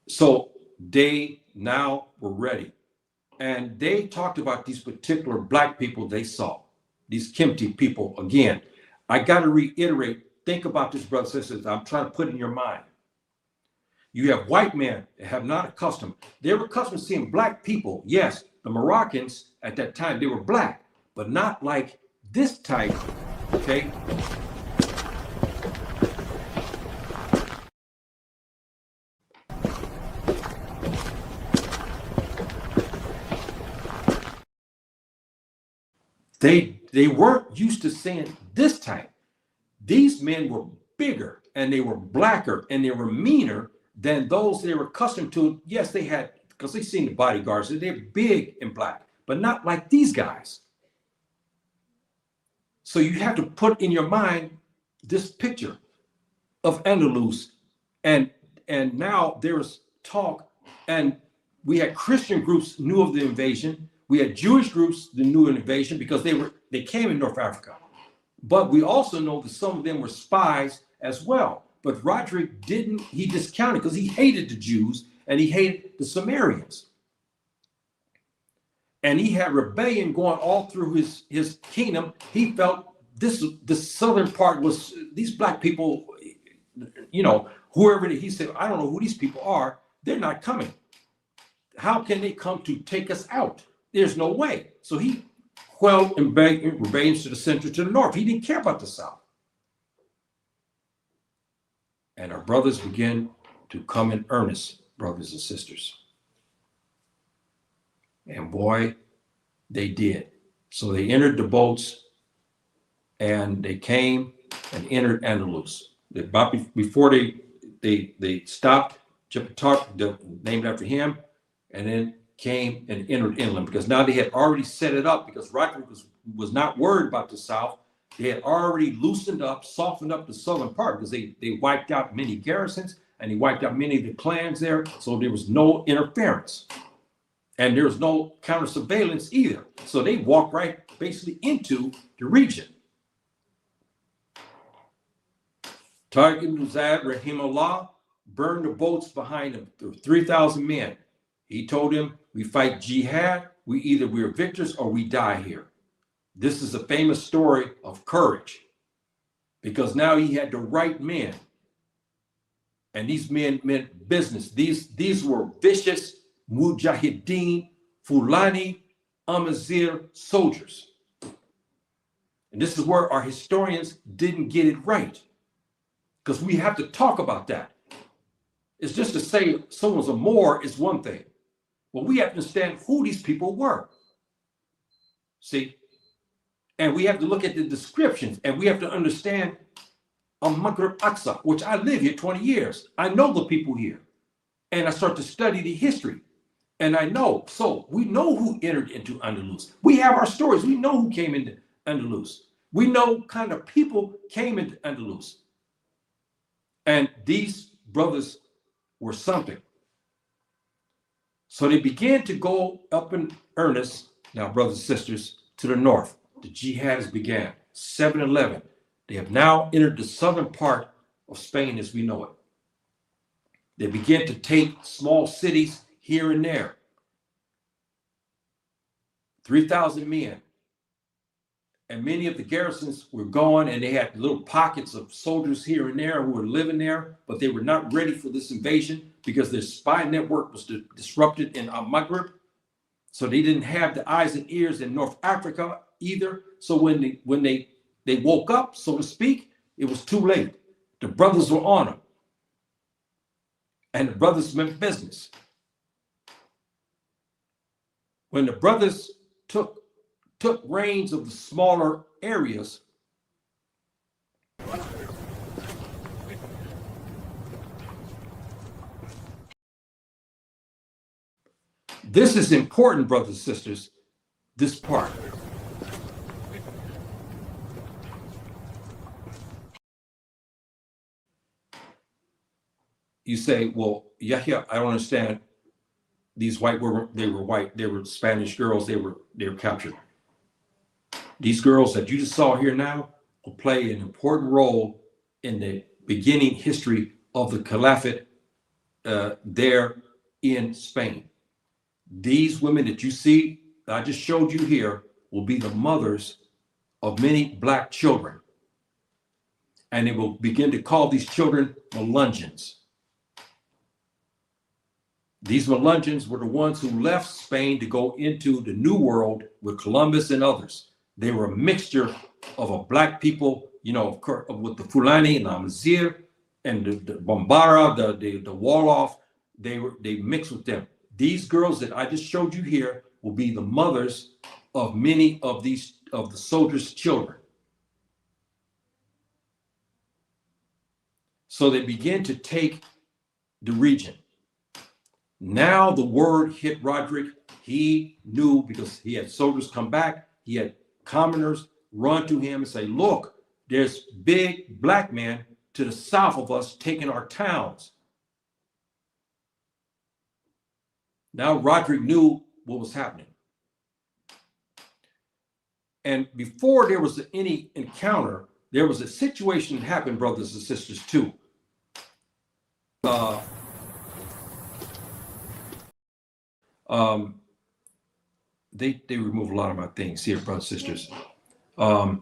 So they now were ready. And they talked about these particular black people they saw, these Kempti people. Again, I got to reiterate, think about this, brothers and sisters. I'm trying to put it in your mind. You have white men that have not accustomed. They were accustomed to seeing black people. Yes, the Moroccans at that time, they were black, but not like this type, okay? They weren't used to seeing this type. These men were bigger and they were blacker and they were meaner than those they were accustomed to. Yes, they had, because they've seen the bodyguards, they're big and black, but not like these guys. So you have to put in your mind this picture of Andalus, and now there's talk, and we had Christian groups knew of the invasion. We had Jewish groups that knew of the invasion because they came in North Africa. But we also know that some of them were spies as well. But Roderick he discounted because he hated the Jews and he hated the Sumerians. And he had rebellion going all through his kingdom. He felt the southern part was these black people, whoever he said, I don't know who these people are. They're not coming. How can they come to take us out? There's no way. So he quell rebellions to the center, to the north. He didn't care about the south. And our brothers began to come in earnest, brothers and sisters. And boy, they did. So they entered the boats and they came and entered Andalusia. Before they stopped, Gibraltar, named after him, and then came and entered inland, because now they had already set it up, because Roderick was not worried about the south. They had already loosened up, softened up the southern part, because they wiped out many garrisons and they wiped out many of the clans there. So there was no interference. And there was no counter surveillance either. So they walked right basically into the region. Ta-Meri ibn Zayed, rahimahullah, burned the boats behind him. There were 3,000 men. He told him, we fight jihad, either we're victors or we die here. This is a famous story of courage, because now he had the right men. And these men meant business. These were vicious mujahideen, Fulani, Amazigh soldiers. And this is where our historians didn't get it right, because we have to talk about that. It's just to say someone's a Moor is one thing, but we have to understand who these people were. See? And we have to look at the descriptions, and we have to understand Maghreb Aqsa, which I live here 20 years. I know the people here, and I start to study the history, and I know. So we know who entered into Andalus. We have our stories. We know who came into Andalus. We know kind of people came into Andalus. And these brothers were something. So they began to go up in earnest, now brothers and sisters, to the north. The jihads began, 711. They have now entered the southern part of Spain as we know it. They began to take small cities here and there. 3,000 men. And many of the garrisons were gone, and they had little pockets of soldiers here and there who were living there, but they were not ready for this invasion because their spy network was disrupted in Maghreb. So they didn't have the eyes and ears in North Africa either. So when they woke up, so to speak, it was too late. The brothers were on them. And the brothers meant business. When the brothers took reins of the smaller areas, this is important, brothers and sisters, this part. You say, well, Yahya, I don't understand. These white were white. They were Spanish girls. They were captured. These girls that you just saw here now will play an important role in the beginning history of the Caliphate there in Spain. These women that you see, that I just showed you here, will be the mothers of many black children. And they will begin to call these children Melungeons. These Melungeons were the ones who left Spain to go into the New World with Columbus and others. They were a mixture of a black people, you know, with the Fulani and Amazigh and the Bambara, the Wolof. They mixed with them. These girls that I just showed you here will be the mothers of many of the soldiers' children. So they begin to take the region. Now the word hit Roderick. He knew, because he had soldiers come back. He had commoners run to him and say, look, there's big black men to the south of us taking our towns. Now Roderick knew what was happening. And before there was any encounter, there was a situation that happened, brothers and sisters, too. They remove a lot of my things here, brothers and sisters. I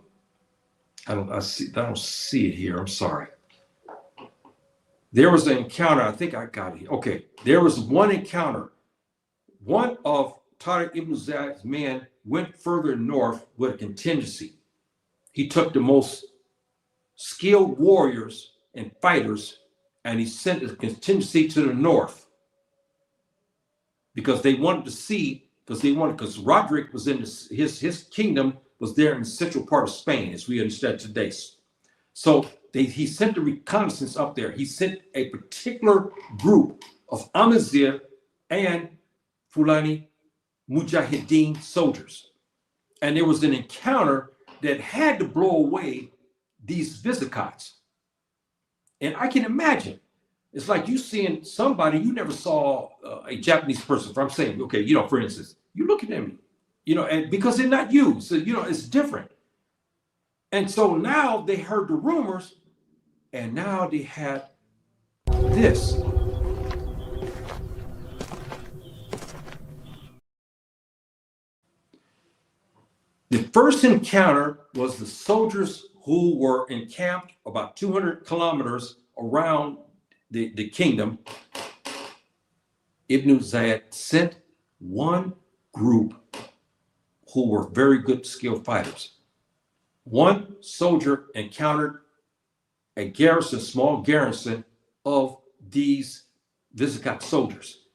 don't see it here. I'm sorry. There was an encounter. I think I got it here. Okay. There was one encounter. One of Ta-Meri ibn Zayed's men went further north with a contingency. He took the most skilled warriors and fighters, and he sent a contingency to the north because they wanted to see, because Roderick was in his kingdom was there in the central part of Spain, as we understand today. So he sent the reconnaissance up there. He sent a particular group of Amazigh and Fulani Mujahideen soldiers. And there was an encounter that had to blow away these Visigoths. And I can imagine, it's like you seeing somebody you never saw a Japanese person. I'm saying, okay, for instance, you looking at me, and because they're not you, so it's different. And so now they heard the rumors, and now they had this. The first encounter was the soldiers who were encamped about 200 kilometers around the kingdom. Ibn Zayed sent one group who were very good, skilled fighters. One soldier encountered a garrison, small garrison of these Visigoth soldiers.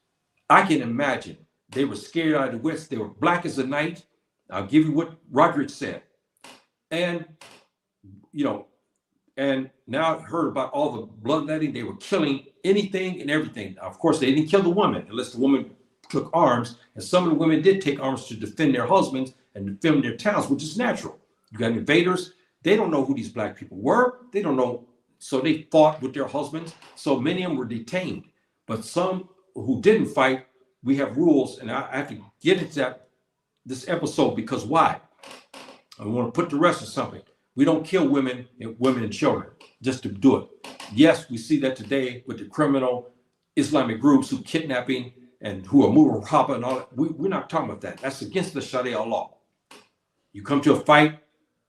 I can imagine they were scared out of the wits. They were black as the night. I'll give you what Roderick said. And, and now I heard about all the bloodletting. They were killing anything and everything. Of course, they didn't kill the woman unless the woman took arms. And some of the women did take arms to defend their husbands and defend their towns, which is natural. You got invaders. They don't know who these black people were. They don't know. So they fought with their husbands. So many of them were detained. But some who didn't fight, we have rules. And I have to get into this episode because why? I want to put the rest of something. We don't kill women and children just to do it. Yes, we see that today with the criminal Islamic groups who kidnapping and who are Murahaba and all that. We're not talking about that. That's against the Sharia law. You come to a fight,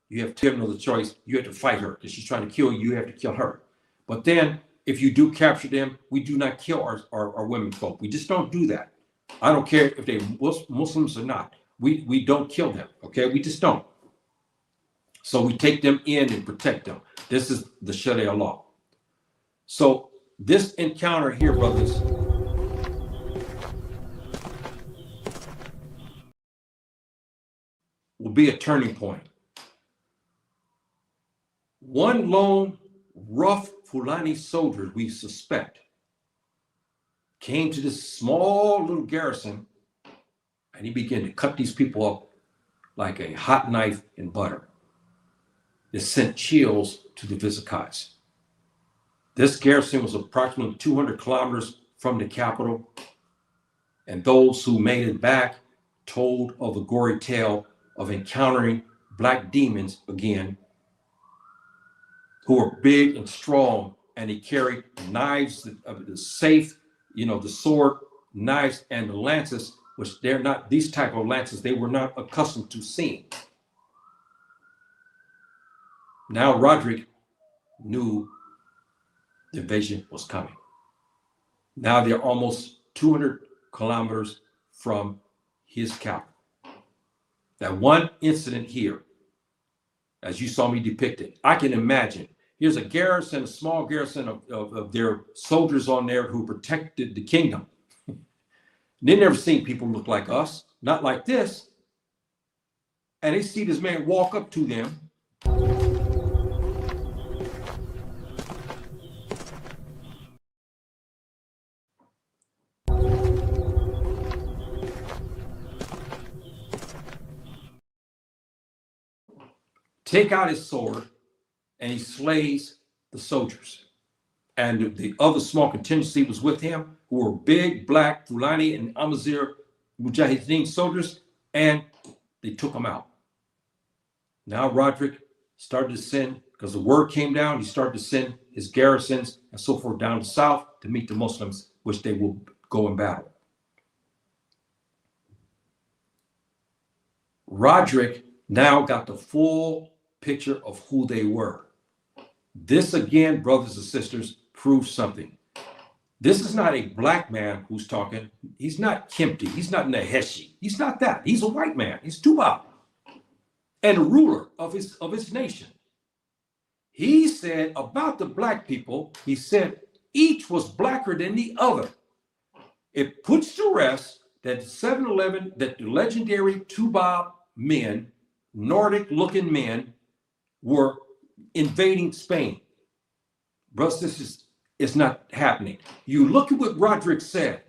you have to give another choice. You have to fight her because she's trying to kill you. You have to kill her. But then if you do capture them, we do not kill our women folk. We just don't do that. I don't care if they're Muslims or not. We don't kill them, okay? We just don't. So we take them in and protect them. This is the Sharia law. So this encounter here, brothers, will be a turning point. One lone rough Fulani soldier, we suspect, came to this small little garrison and he began to cut these people up like a hot knife in butter. It sent chills to the Visigoths. This garrison was approximately 200 kilometers from the capital, and those who made it back told of the gory tale of encountering black demons again, who were big and strong, and they carried knives, the safe, the sword, knives, and the lances, which they're not, these type of lances, they were not accustomed to seeing. Now Roderick knew the invasion was coming. Now they're almost 200 kilometers from his capital. That one incident here, as you saw me depicted, I can imagine. Here's a garrison, a small garrison of their soldiers on there who protected the kingdom. They never seen people look like us, not like this. And they see this man walk up to them. Take out his sword, and he slays the soldiers. And the other small contingency was with him, who were big, black, Fulani and Amazigh Mujahideen soldiers, and they took him out. Now Roderick started to send, because the word came down, he started to send his garrisons and so forth down south to meet the Muslims, which they will go in battle. Roderick now got the full picture of who they were. This again, brothers and sisters, proves something. This is not a black man who's talking. He's not Kempty. He's not Naheshi. He's not that. He's a white man. He's Tuba and a ruler of his nation. He said about the black people, he said each was blacker than the other. It puts to rest that 7-Eleven, that the legendary Tuba men, Nordic-looking men, were invading Spain. Brothers, this is not happening. You look at what Roderick said.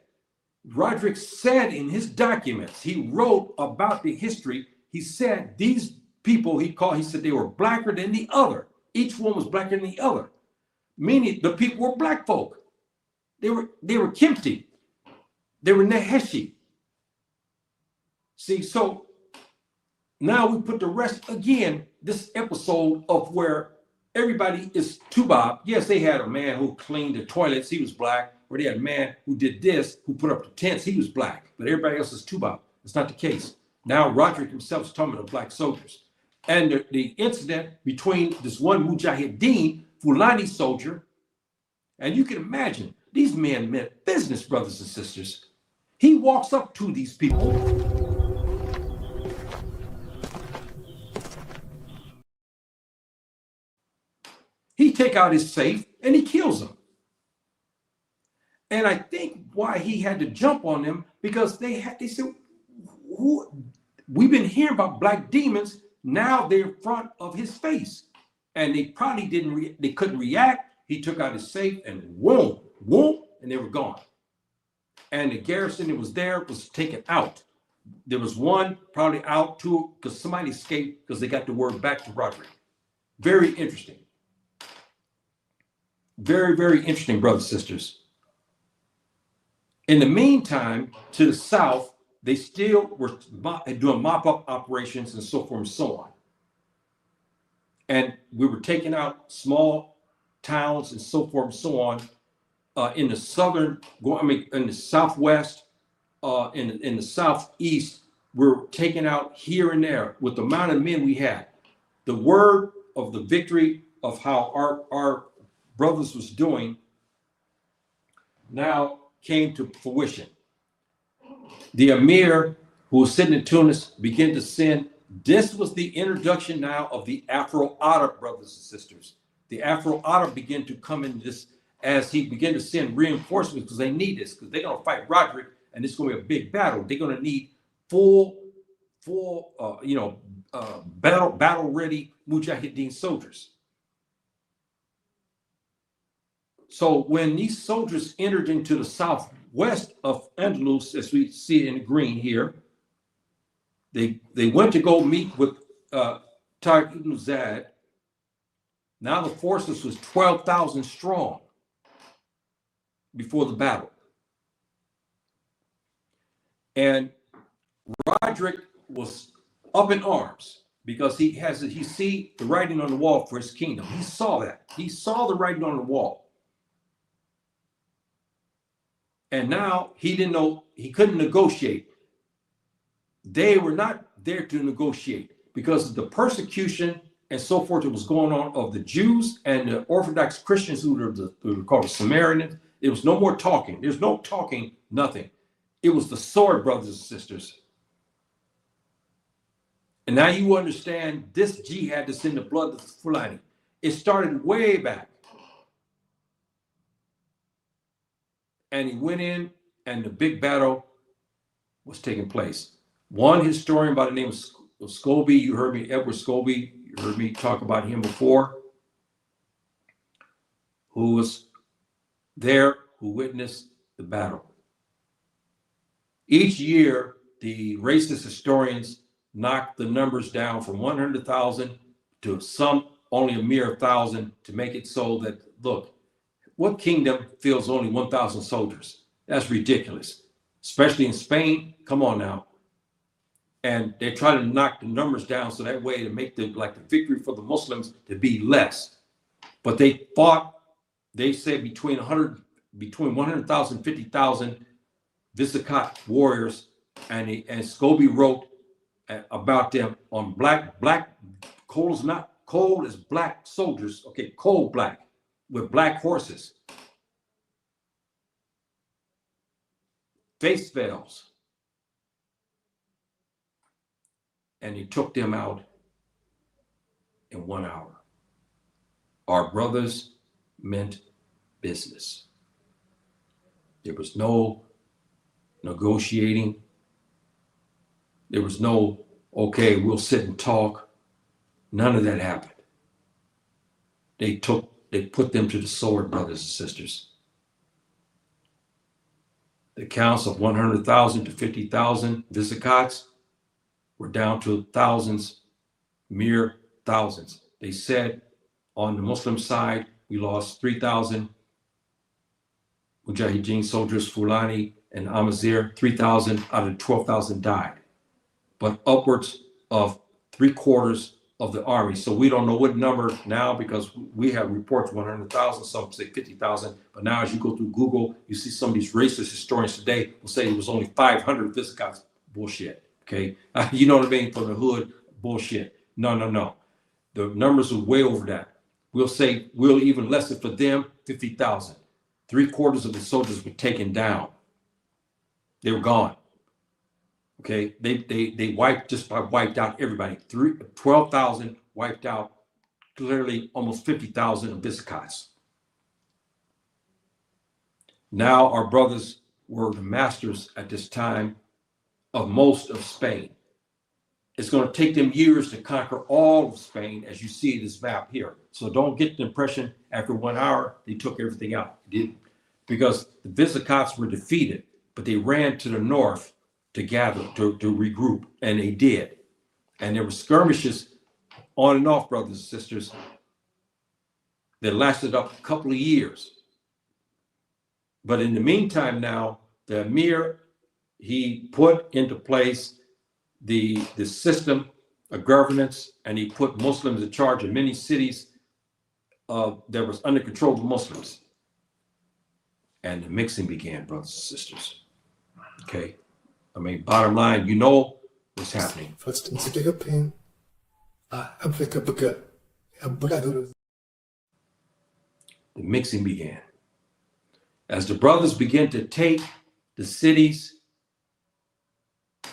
Roderick said in his documents, he wrote about the history. He said these people he said they were blacker than the other. Each one was blacker than the other. Meaning the people were black folk. They were Kempty. They were Naheshi. See, so now we put the rest again, this episode of where everybody is Tuba. Yes, they had a man who cleaned the toilets, he was black. Or they had a man who did this, who put up the tents, he was black. But everybody else is Tuba. It's not the case. Now Roderick himself is talking about black soldiers. And the incident between this one Mujahideen, Fulani soldier, and you can imagine, these men meant business, brothers and sisters. He walks up to these people. He take out his safe and he kills them. And I think why he had to jump on them, because they said, we've been hearing about black demons. Now they're in front of his face. And they probably they couldn't react. He took out his safe and whoom, and they were gone. And the garrison that was there was taken out. There was one probably out too, because somebody escaped because they got the word back to Roderick. Very interesting. Very, very interesting, brothers and sisters. In the meantime, to the south, they still were doing mop-up operations and so forth and so on. And we were taking out small towns and so forth and so on in the in the southwest, in the southeast. We're taking out here and there with the amount of men we had. The word of the victory of how our brothers was doing now came to fruition. The Emir, who was sitting in Tunis, began to send. This was the introduction now of the Afro-Arab, brothers and sisters. The Afro-Arab began to come in this as he began to send reinforcements, because they need this, because they're going to fight Roderick, and it's going to be a big battle. They're going to need full battle-ready Mujahideen soldiers. So when these soldiers entered into the southwest of Andalus, as we see it in green here, they went to go meet with Tariq ibn Ziyad. Now the forces was 12,000 strong before the battle. And Roderick was up in arms because he see the writing on the wall for his kingdom. He saw that. He saw the writing on the wall. And now he didn't know, he couldn't negotiate. They were not there to negotiate because of the persecution and so forth that was going on of the Jews and the Orthodox Christians who were called the Samaritans. There was no more talking. There's no talking, nothing. It was the sword, brothers and sisters. And now you understand this jihad that's in the blood of the Fulani. It started way back. And he went in, and the big battle was taking place. One historian by the name of Scobie, you heard me, Edward Scobie, you heard me talk about him before, who was there, who witnessed the battle. Each year, the racist historians knocked the numbers down from 100,000 to some only a mere 1,000 to make it so that, look, what kingdom fills only 1,000 soldiers? That's ridiculous, especially in Spain. Come on now. And they try to knock the numbers down so that way to make the victory for the Muslims to be less. But they fought, they said between 100,000 and 50,000 Visicat warriors, and Scobie wrote about them on black coal is not coal is black soldiers, okay, coal black with black horses. face veils. And he took them out in 1 hour. Our brothers meant business. There was no negotiating. There was no, okay, we'll sit and talk. None of that happened. They put them to the sword, brothers and sisters. The counts of 100,000 to 50,000 Visakats were down to thousands, mere thousands. They said on the Muslim side, we lost 3,000 Mujahideen soldiers, Fulani and Amazigh. 3,000 out of 12,000 died. But upwards of 3/4 of the army. So we don't know what number now, because we have reports 100,000, some say 50,000. But now as you go through Google, you see some of these racist historians today will say it was only 500 Visakats. Bullshit, okay? You know what I mean? From the hood, bullshit. No. The numbers are way over that. We'll say, we'll even less it for them, 50,000. 3/4 of the soldiers were taken down. They were gone. Okay, they wiped out everybody. 12,000 wiped out, clearly almost 50,000 of Visakats. Now our brothers were the masters at this time of most of Spain. It's going to take them years to conquer all of Spain, as you see this map here. So don't get the impression after 1 hour they took everything out. They didn't, because the Visakats were defeated, but they ran to the north to gather, to regroup, and they did. And there were skirmishes on and off, brothers and sisters, that lasted up a couple of years. But in the meantime now, the Emir, he put into place the system of governance, and he put Muslims in charge of many cities that was under control of Muslims. And the mixing began, brothers and sisters. Okay? I mean, bottom line, you know what's happening. The mixing began. As the brothers began to take the cities,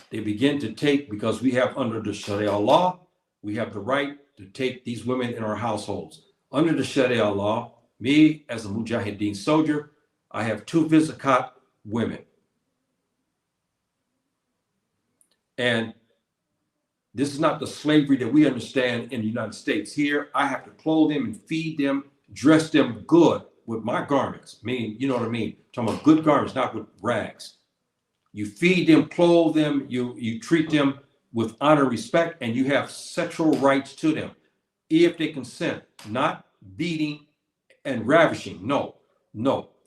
they begin to take, because we have under the Sharia law, we have the right to take these women in our households. Under the Sharia law, me as a Mujahideen soldier, I have 2 Visakat women. And this is not the slavery that we understand in the United States. Here, I have to clothe them and feed them, dress them good with my garments. Meaning, you know what I mean? I'm talking about good garments, not with rags. You feed them, clothe them, you treat them with honor and respect, and you have sexual rights to them, if they consent. Not beating and ravishing. No.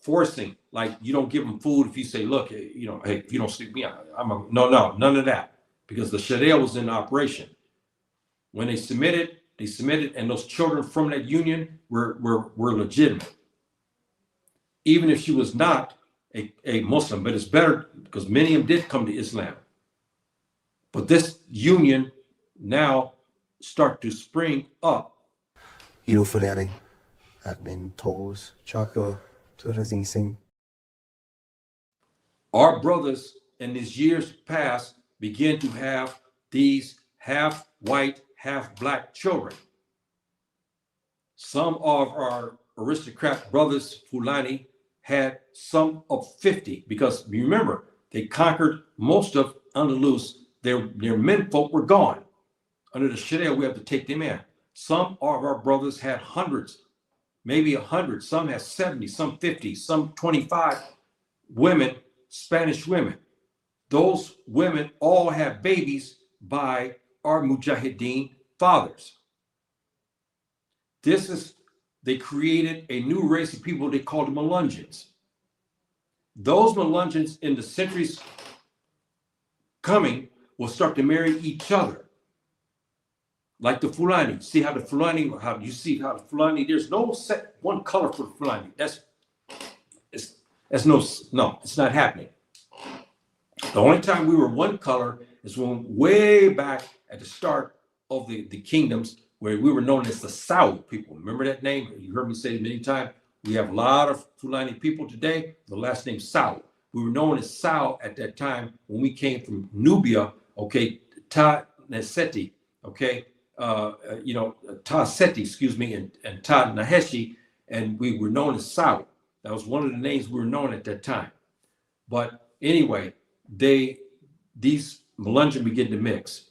Forcing. Like, you don't give them food if you say, look, hey, if you don't sleep me out, no, none of that. Because the Sharia was in operation. When they submitted, and those children from that union were legitimate. Even if she was not a Muslim, but it's better because many of them did come to Islam. But this union now start to spring up. Fulani had been told Chaco to the Our brothers in these years past begin to have these half white, half black children. Some of our aristocrat brothers, Fulani, had some of 50, because remember, they conquered most of Andalusia. Their menfolk were gone. Under the Sharia, we have to take them in. Some of our brothers had hundreds, maybe 100. Some had 70, some 50, some 25 women, Spanish women. Those women all had babies by our Mujahideen fathers. They created a new race of people they called Melungeons. Those Melungeons in the centuries coming will start to marry each other. Like the Fulani. See how the Fulani, there's no set one color for the Fulani. It's not happening. The only time we were one color is when way back at the start of the kingdoms, where we were known as the Saud people. Remember that name? You heard me say it many times. We have a lot of Fulani people today. The last name Saud. We were known as Sao at that time when we came from Nubia, okay, Ta-Neseti, okay, Ta-Seti, excuse me, and Ta-Naheshi, and we were known as Sao. That was one of the names we were known at that time. But anyway, these Melungeons begin to mix.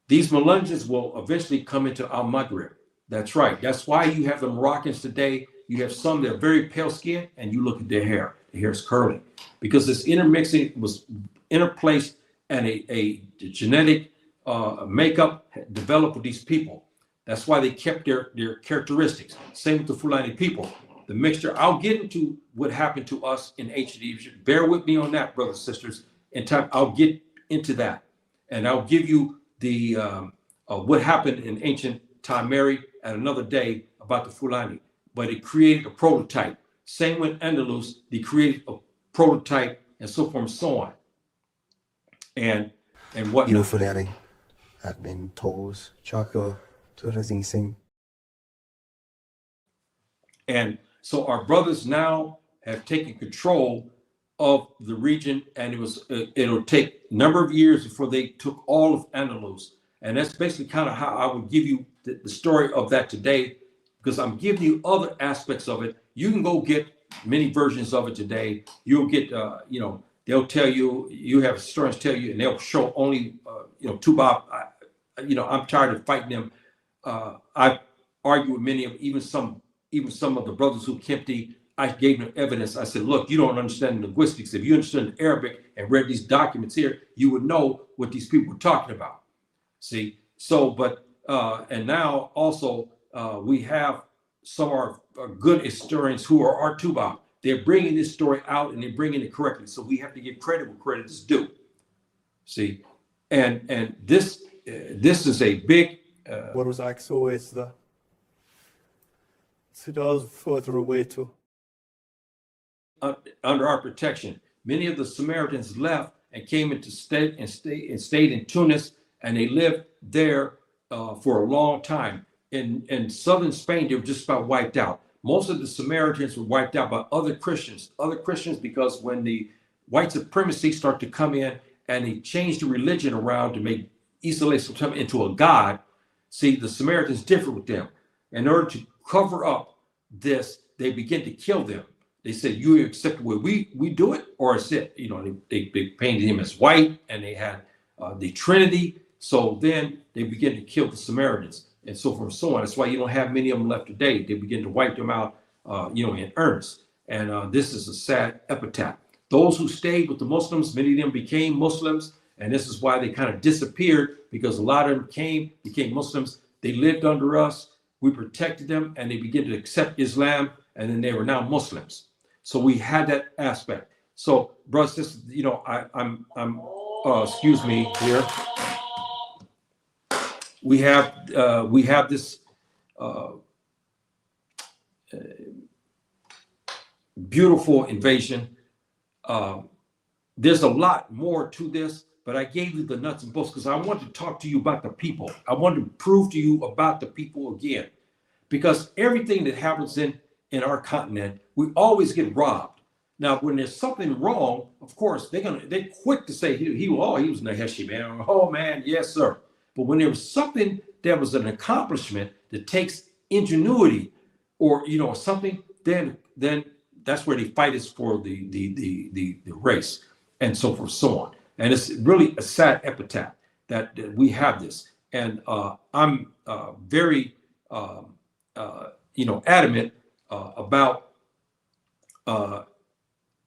These Melungeons will eventually come into Al-Maghrib. That's right. That's why you have the Moroccans today. You have some that are very pale skinned, and you look at their hair. The hair is curly because this intermixing was interplaced, and a genetic makeup developed with these people. That's why they kept their characteristics. Same with the Fulani people. The mixture. I'll get into what happened to us in ancient Egypt. Bear with me on that, brothers and sisters. In time, I'll get into that, and I'll give you the what happened in ancient Ta-Meri at another day about the Fulani. But it created a prototype. Same with Andalusia, they created a prototype, and so forth and so on. And what Fulani at min toes, Chaco, to And so our brothers now have taken control of the region, and it'll take a number of years before they took all of Andalusia. And that's basically kind of how I would give you the story of that today, because I'm giving you other aspects of it. You can go get many versions of it today. You'll get, they'll tell you, you have historians tell you, and they'll show only, Tubab. I'm tired of fighting them. I've argued with many of them, even some of the brothers who Kempty. I gave them evidence. I said, look, you don't understand linguistics. If you understood Arabic and read these documents here, you would know what these people were talking about. See, so, but, and now also we have some of our good historians who are our Tubab. They're bringing this story out and they're bringing it correctly. So we have to give credit where credit is due. See, and this is a big. What was Axo is the? So does further away to. Under our protection, many of the Samaritans left and came into stayed in Tunis, and they lived there for a long time. In southern Spain, they were just about wiped out. Most of the Samaritans were wiped out by other Christians, because when the white supremacy started to come in and they changed the religion around to make Isa into a god, see, the Samaritans differed with them. In order to cover up this, they began to kill them. They said, you accept the way we do it, or is it, they painted him as white, and they had the Trinity. So then they began to kill the Samaritans, and so forth and so on. That's why you don't have many of them left today. They begin to wipe them out, in earnest. And this is a sad epitaph. Those who stayed with the Muslims, many of them became Muslims, and this is why they kind of disappeared, because a lot of them became Muslims. They lived under us. We protected them, and they began to accept Islam, and then they were now Muslims. So we had that aspect. So, brothers, this, I'm excuse me here. We have this beautiful invasion. There's a lot more to this, but I gave you the nuts and bolts because I wanted to talk to you about the people. I wanted to prove to you about the people again, because everything that happens in our continent, we always get robbed. Now, when there's something wrong, of course, they're quick to say he was Naheshi, man. Oh man, yes, sir. But when there was something that was an accomplishment that takes ingenuity, or something, then that's where they fight us for the race, and so forth, so on. And it's really a sad epitaph that we have this. And I'm very adamant about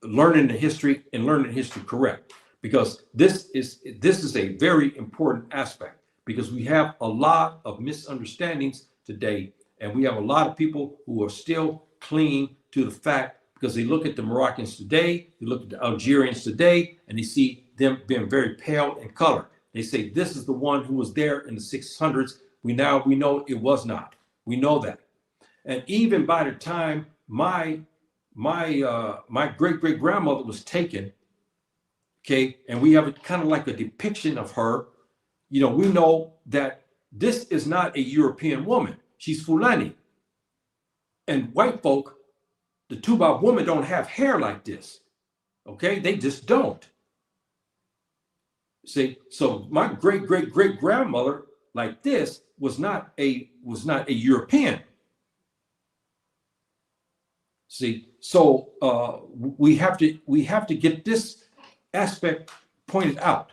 learning the history and learning history correct, because this is a very important aspect, because we have a lot of misunderstandings today, and we have a lot of people who are still clinging to the fact, because they look at the Moroccans today, they look at the Algerians today, and they see them being very pale in color. They say this is the one who was there in the 600s. We know it was not. We know that. And even by the time my great grandmother was taken, okay, and we have kind of like a depiction of her, we know that this is not a European woman. She's Fulani. And white folk, the Tubab women don't have hair like this, Okay, they just don't. See, so my great great great grandmother like this was not a European. See, so we have to get this aspect pointed out.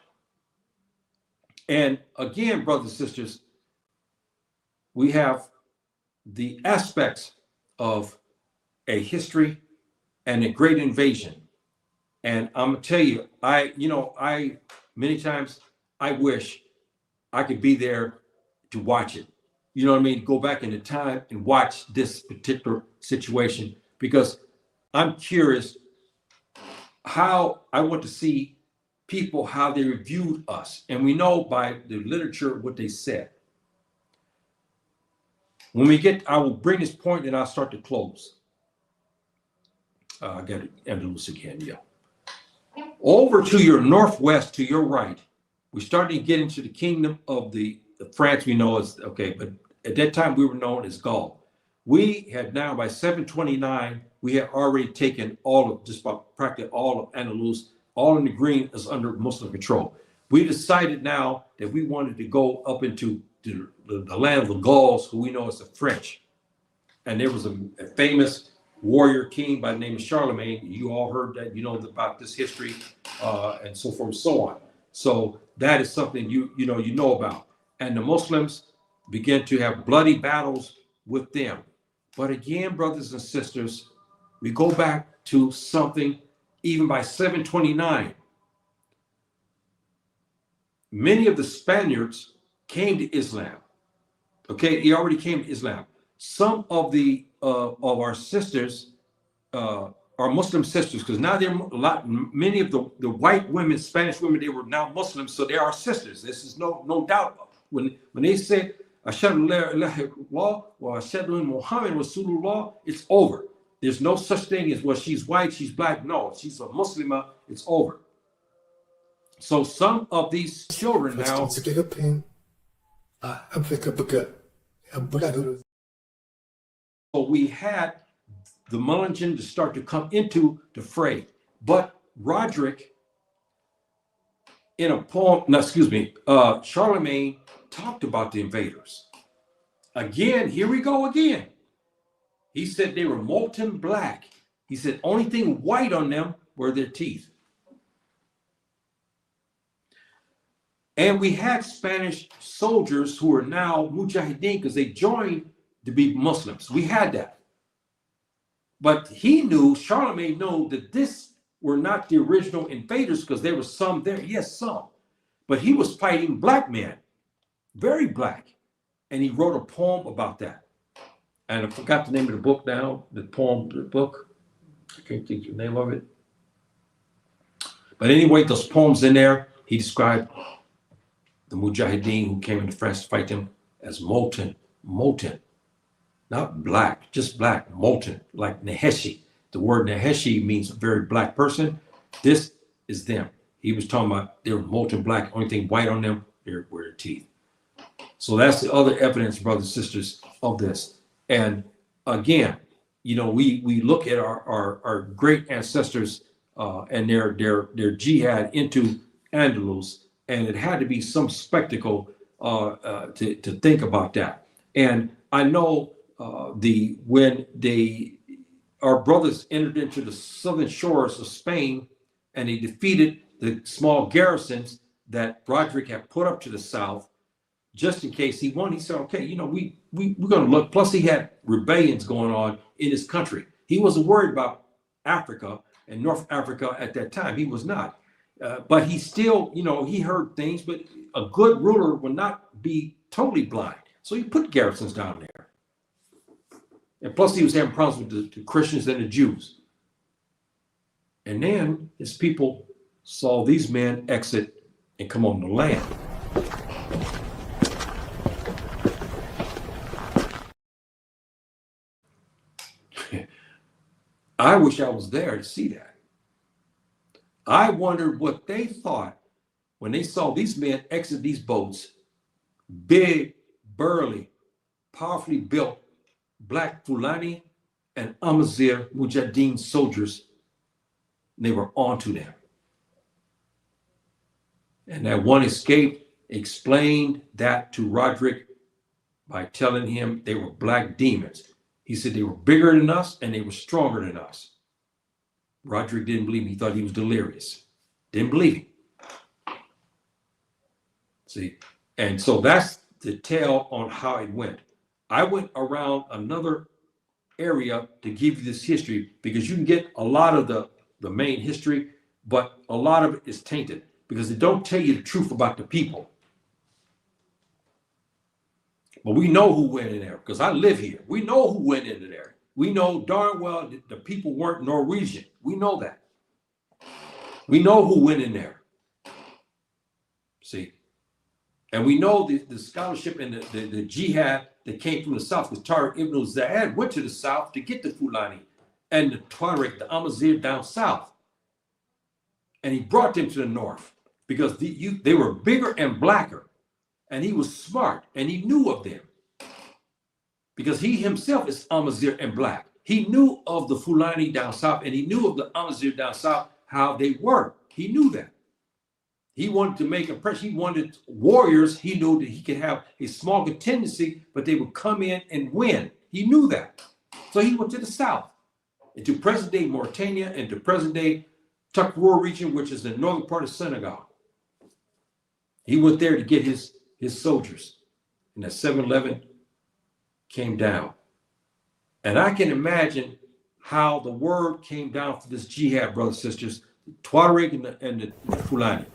And again, brothers and sisters, we have the aspects of a history and a great invasion. And I'm gonna tell you, I many times I wish I could be there to watch it. You know what I mean? Go back into time and watch this particular situation, because I'm curious how I want to see people, how they reviewed us. And we know by the literature what they said. When we get, I will bring this point and I'll start to close. I got Andalusia again, yeah. Over to your northwest, to your right, we're starting to get into the kingdom of the France. We know is okay, but at that time we were known as Gaul. We had now, by 729, we had already taken all of, just about practically all of Andalus. All in the green is under Muslim control. We decided now that we wanted to go up into the land of the Gauls, who we know as the French. And there was a famous warrior king by the name of Charlemagne. You all heard that, you know about this history, and so forth and so on. So that is something you know about. And the Muslims began to have bloody battles with them. But again, brothers and sisters, we go back to something even by 729. Many of the Spaniards came to Islam. Okay, he already came to Islam. Some of the of our sisters, our Muslim sisters, because now they're many of the white women, Spanish women, they were now Muslims, so they are sisters. This is no doubt. When they say Ashhadu la ilaha illallah wa ashhadu anna Muhammad Rasulullah, it's over. There's no such thing as, well, she's white, she's black. No, she's a Muslimah, it's over. So some of these children now. So we had the Mulligan to start to come into the fray. But Roderick, in a poem, Charlemagne talked about the invaders. Again, here we go again. He said they were molten black. He said only thing white on them were their teeth. And we had Spanish soldiers who are now Mujahideen because they joined to be Muslims. We had that. But Charlemagne knew that this were not the original invaders, because there were some there. Yes, some. But he was fighting black men, very black. And he wrote a poem about that. And I forgot the name of the book now, the book. I can't think of the name of it. But anyway, those poems in there, he described the Mujahideen who came into France to fight them as molten, not black, just black, molten, like Neheshi. The word Neheshi means a very black person. This is them. He was talking about they were molten black. Only thing white on them were their teeth. So that's the other evidence, brothers and sisters, of this. And again, we look at our great ancestors and their jihad into Andalus, and it had to be some spectacle to think about that. And I know when our brothers entered into the southern shores of Spain, and they defeated the small garrisons that Roderick had put up to the south, just in case he won. He said, okay, we're going to look. Plus, he had rebellions going on in his country. He wasn't worried about Africa and North Africa at that time. He was not. But he still, he heard things, but a good ruler would not be totally blind. So he put garrisons down there. And plus, he was having problems with the Christians and the Jews. And then his people saw these men exit and come on the land. I wish I was there to see that. I wondered what they thought when they saw these men exit these boats, big, burly, powerfully built black Fulani and Amazigh Mujahideen soldiers They were onto them. And that one escaped explained that to Roderick by telling him they were black demons. He said they were bigger than us and they were stronger than us. Roderick didn't believe him. He thought he was delirious. Didn't believe him. See, and so that's the tale on how it went. I went around another area to give you this history because you can get a lot of the main history, but a lot of it is tainted because they don't tell you the truth about the people. But we know who went in there because I live here. We know who went into there. We know darn well that the people weren't Norwegian. We know that. We know who went in there. See? And we know the scholarship and the jihad that came from the south, because Tariq ibn Zayed went to the south to get the Fulani and the Tuareg, the Amazigh down south. And he brought them to the north because they were bigger and blacker. And he was smart and he knew of them. Because he himself is Amazigh and black. He knew of the Fulani down south and he knew of the Amazigh down south, how they were. He knew that. He wanted to make impression. He wanted warriors. He knew that he could have a small contingency, but they would come in and win. He knew that. So he went to the south, into present-day Mauritania, and to present-day Takrur region, which is the northern part of Senegal. He went there to get his soldiers. And that 7-Eleven came down. And I can imagine how the word came down for this jihad, brothers and sisters, Tuareg and the Fulani.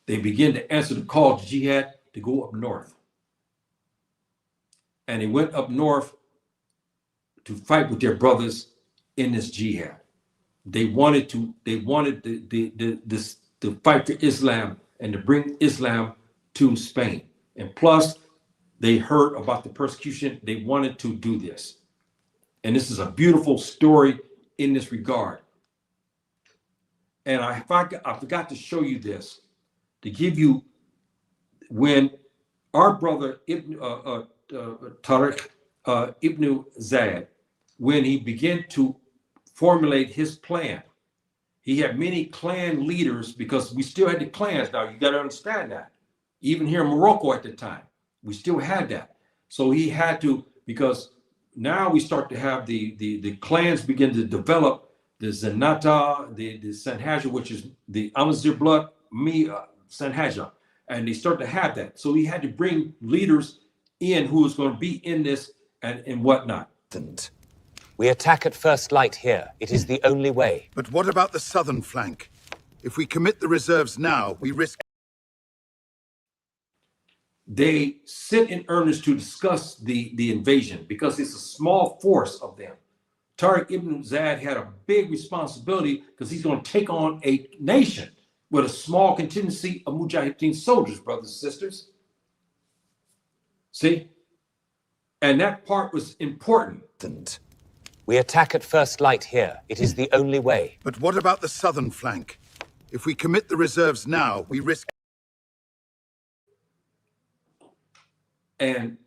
They began to answer the call to jihad to go up north. And they went up north to fight with their brothers in this jihad. They wanted to fight for Islam and to bring Islam to Spain. And plus, they heard about the persecution. They wanted to do this. And this is a beautiful story in this regard. And I forgot to show you this, to give you when our brother Tariq ibn Zayed, when he began to formulate his plan, he had many clan leaders because we still had the clans. Now you got to understand that. Even here in Morocco at the time, we still had that. So he had to, because now we start to have the clans begin to develop, the Zenata, the Sanhaja, which is the Amazigh blood, Sanhaja, and they start to have that. So he had to bring leaders in who was going to be in this and whatnot. We attack at first light here. It is the only way. But what about the southern flank? If we commit the reserves now, we risk... They sit in earnest to discuss the invasion because it's a small force of them. Tariq ibn Zayed had a big responsibility because he's going to take on a nation with a small contingency of Mujahideen soldiers, brothers and sisters. See? And that part was important. We attack at first light here. It is the only way. But what about the southern flank? If we commit the reserves now, we risk... And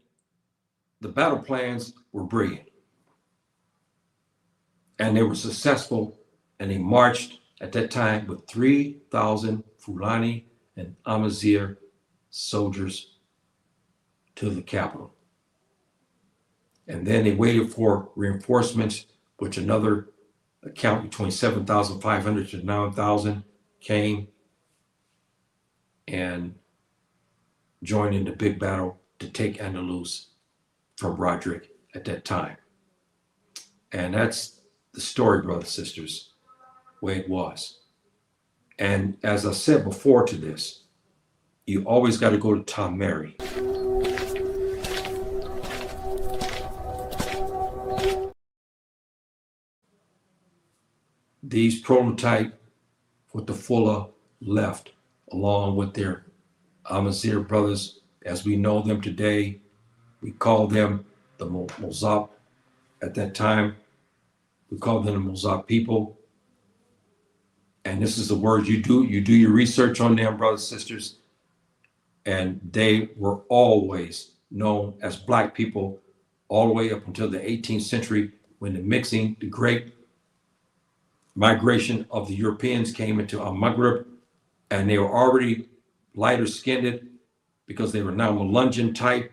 the battle plans were brilliant. And they were successful, and they marched at that time with 3,000 Fulani and Amazigh soldiers to the capital. And then they waited for reinforcements, which another account between 7,500 to 9,000 came and joined in the big battle to take Andalusia from Roderick at that time. And that's the story, brothers and sisters, way it was. And as I said before to this, you always got to go to Ta-Meri. These prototype with the Fulla left, along with their Amazigh brothers, as we know them today. We call them the Mozab at that time. We call them the Mozab people. And this is the word you do your research on them, brothers and sisters. And they were always known as black people all the way up until the 18th century when the great migration of the Europeans came into Maghreb, and they were already lighter skinned because they were now Melungeon type.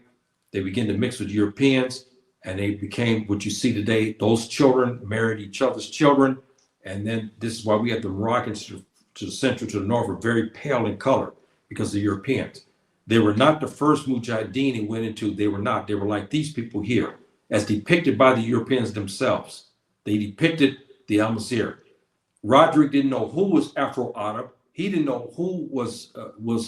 They began to mix with Europeans, and they became what you see today. Those children married each other's children, and then this is why we have the Moroccans to the central, to the north, are very pale in color because of the Europeans. They were not the first Mujahideen it went into. They were not. They were like these people here, as depicted by the Europeans themselves. They depicted the Amazigh. Roderick didn't know who was Afro-Arab. He didn't know who was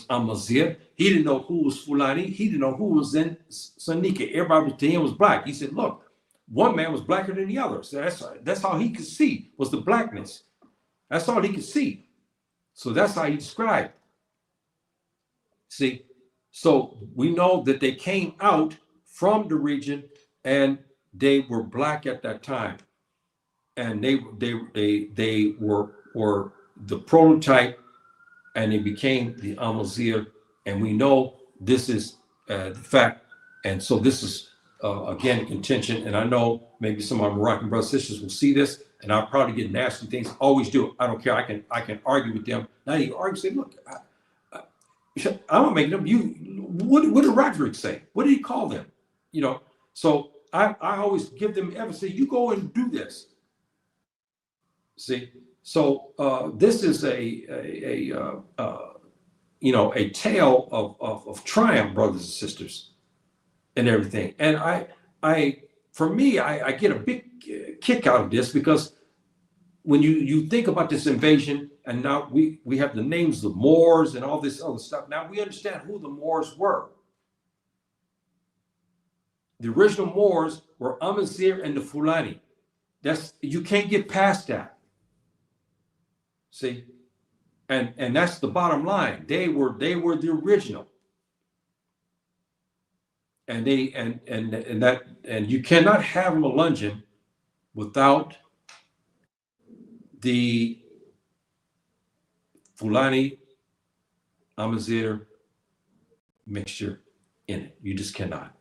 Amazigh. He didn't know who was Fulani. He didn't know who was Sanika. Everybody to him was black. He said, look, one man was blacker than the other. So that's all he could see was the blackness. That's all he could see. So that's how he described. See, so we know that they came out from the region and they were black at that time. And they were the prototype, and they became the Amazigh, and we know this is the fact. And so this is again contention. And I know maybe some of my Moroccan brothers and sisters will see this, and I'll probably get nasty things. Always do. I don't care. I can argue with them. Now you argue, say, look, I'm gonna make them. What did Roderick say? What did he call them? You know. So I always give them evidence. Say, you go and do this. See, so this is a tale of triumph, brothers and sisters, and everything. And for me, I get a big kick out of this, because when you think about this invasion, and now we have the names of the Moors and all this other stuff. Now we understand who the Moors were. The original Moors were Amazigh and the Fulani. You can't get past that. See, and that's the bottom line. They were the original, and you cannot have Melungeon without the Fulani Amazigh mixture in it. You just cannot,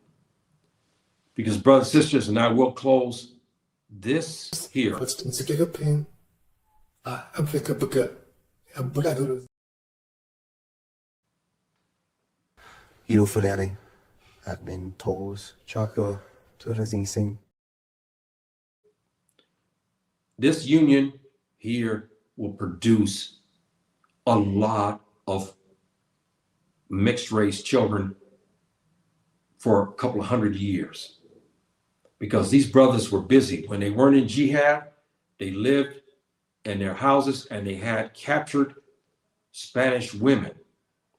because brothers and sisters, and I will close this here. Fulani had been toes, Chaco, Sing. This union here will produce a lot of mixed race children for a couple of 100 years, because these brothers were busy. When they weren't in jihad, they lived in their houses, and they had captured Spanish women,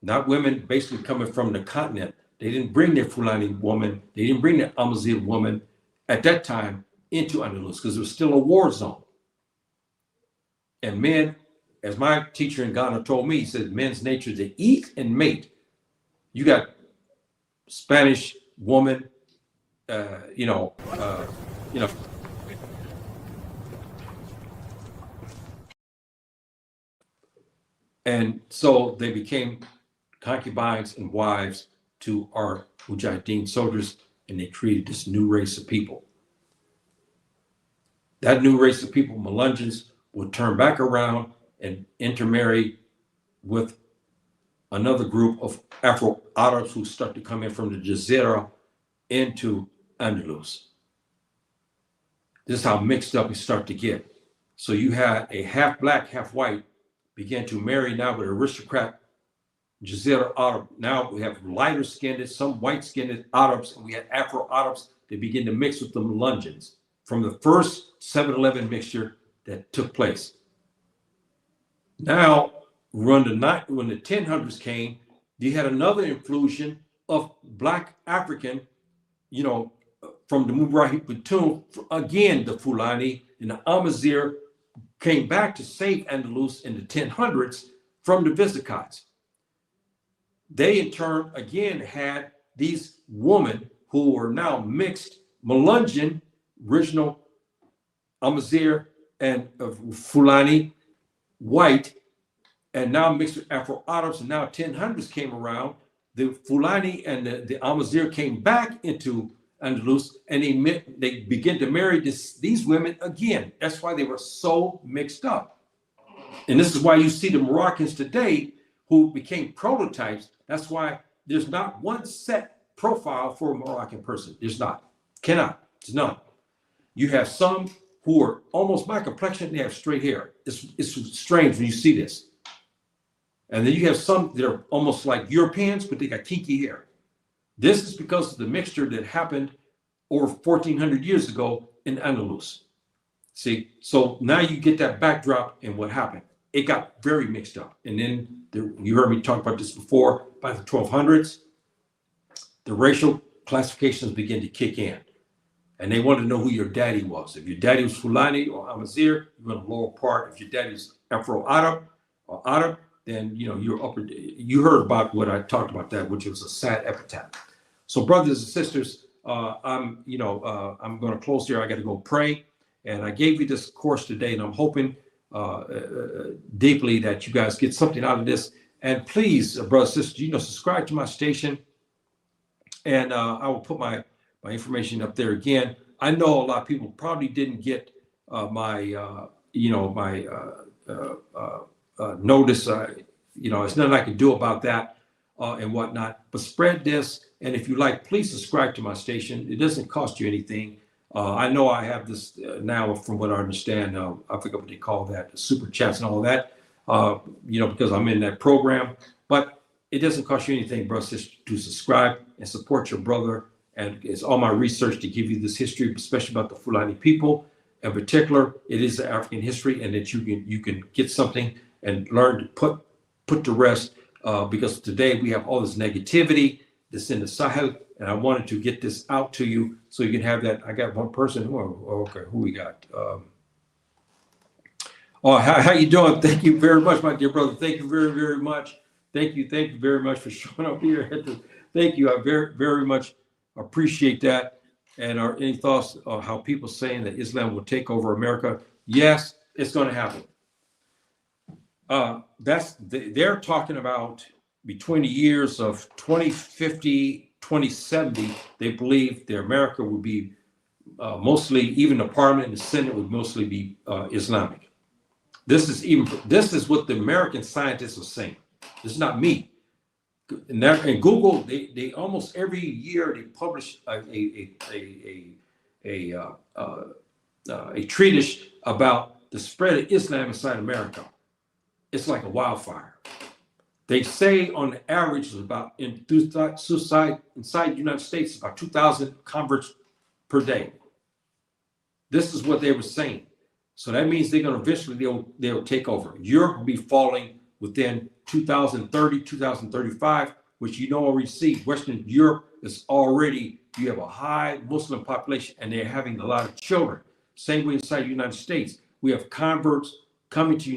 not women basically coming from the continent. They didn't bring their Fulani woman, they didn't bring their Amazigh woman at that time into Andalusia, because it was still a war zone. And men, as my teacher in Ghana told me, he said men's nature is to eat and mate. You got Spanish woman, and so they became concubines and wives to our Mujahideen soldiers, and they created this new race of people. That new race of people, Melungeons, would turn back around and intermarry with another group of Afro-Arabs who start to come in from the Jazeera into Andalus. This is how mixed up we start to get. So you had a half black, half white began to marry now with aristocrat Jazeera Arab. Now we have lighter skinned, some white skinned Arabs, and we had Afro-Arabs that begin to mix with the Melungeons from the first 7-11 mixture that took place. Now, when the 1000s came, you had another inclusion of black African, from the Mubrahim Batum, again, the Fulani and the Amazigh came back to save Andalus in the 1000s from the Visigoths. They in turn again had these women who were now mixed Melungeon, original Amazigh and Fulani, white, and now mixed with Afro-Arabs. And now 1000s came around. The Fulani and the Amazigh came back into Andalus, and they begin to marry these women again. That's why they were so mixed up. And this is why you see the Moroccans today who became prototypes. That's why there's not one set profile for a Moroccan person. There's not. Cannot. There's none. You have some who are almost my complexion, they have straight hair. It's strange when you see this. And then you have some that are almost like Europeans, but they got kinky hair. This is because of the mixture that happened over 1,400 years ago in Andalus. See, so now you get that backdrop and what happened. It got very mixed up. And then you heard me talk about this before, by the 1200s, the racial classifications begin to kick in. And they want to know who your daddy was. If your daddy was Fulani or Amazigh, you're in the lower part. If your daddy's Afro-Arab or Arab, then you're upper. You heard about what I talked about that, which was a sad epitaph. So, brothers and sisters, I'm going to close here. I got to go pray, and I gave you this course today, and I'm hoping deeply that you guys get something out of this. And please, brothers and sisters, subscribe to my station, and I will put my information up there again. I know a lot of people probably didn't get my notice. It's nothing I can do about that and whatnot. But spread this, and if you like, please subscribe to my station. It doesn't cost you anything. I know I have this now, from what I understand. I forget what they call that, super chats and all that. Because I'm in that program. But it doesn't cost you anything, brothers, to subscribe and support your brother. And it's all my research to give you this history, especially about the Fulani people. In particular, it is the African history, and that you can get something and learn to put to rest, because today we have all this negativity that's in the Sahel, and I wanted to get this out to you so you can have that. I got one person. Who we got? How you doing? Thank you very much, my dear brother. Thank you very, very much. Thank you very much for showing up here. Thank you. I very, very much appreciate that. And are any thoughts on how people saying that Islam will take over America? Yes, it's going to happen. They're talking about between the years of 2050, 2070. They believe that America will be mostly, even the Parliament and the Senate would mostly be Islamic. This is what the American scientists are saying. This is not me. And Google, they almost every year they publish a treatise about the spread of Islam inside America. It's like a wildfire. They say on the average is about inside the United States about 2,000 converts per day. This is what they were saying. So that means they're going to eventually they'll take over. Europe will be falling within 2030, 2035, which already see. Western Europe is already, you have a high Muslim population, and they're having a lot of children. Same way inside the United States. We have converts coming to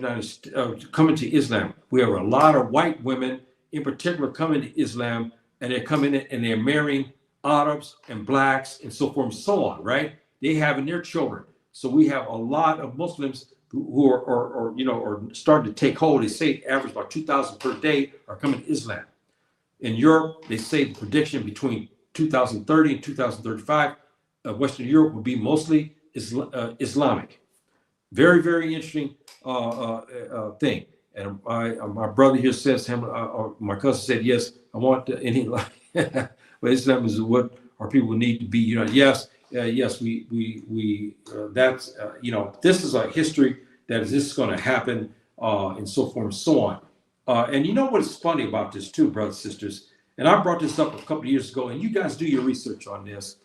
Islam. We have a lot of white women, in particular, coming to Islam, and they're coming in and they're marrying Arabs and blacks and so forth and so on, right? They having their children. So we have a lot of Muslims who are starting to take hold. They say average about 2,000 per day are coming to Islam. In Europe, they say the prediction between 2030 and 2035, Western Europe will be mostly Islamic. Very, very interesting thing. And my brother here says, my cousin said, yes, I want any, but Islam is what our people need to be united. Yes, that's, this is a history that is this going to happen and so forth and so on. And you know what's funny about this too, brothers and sisters, and I brought this up a couple of years ago, and you guys do your research on this.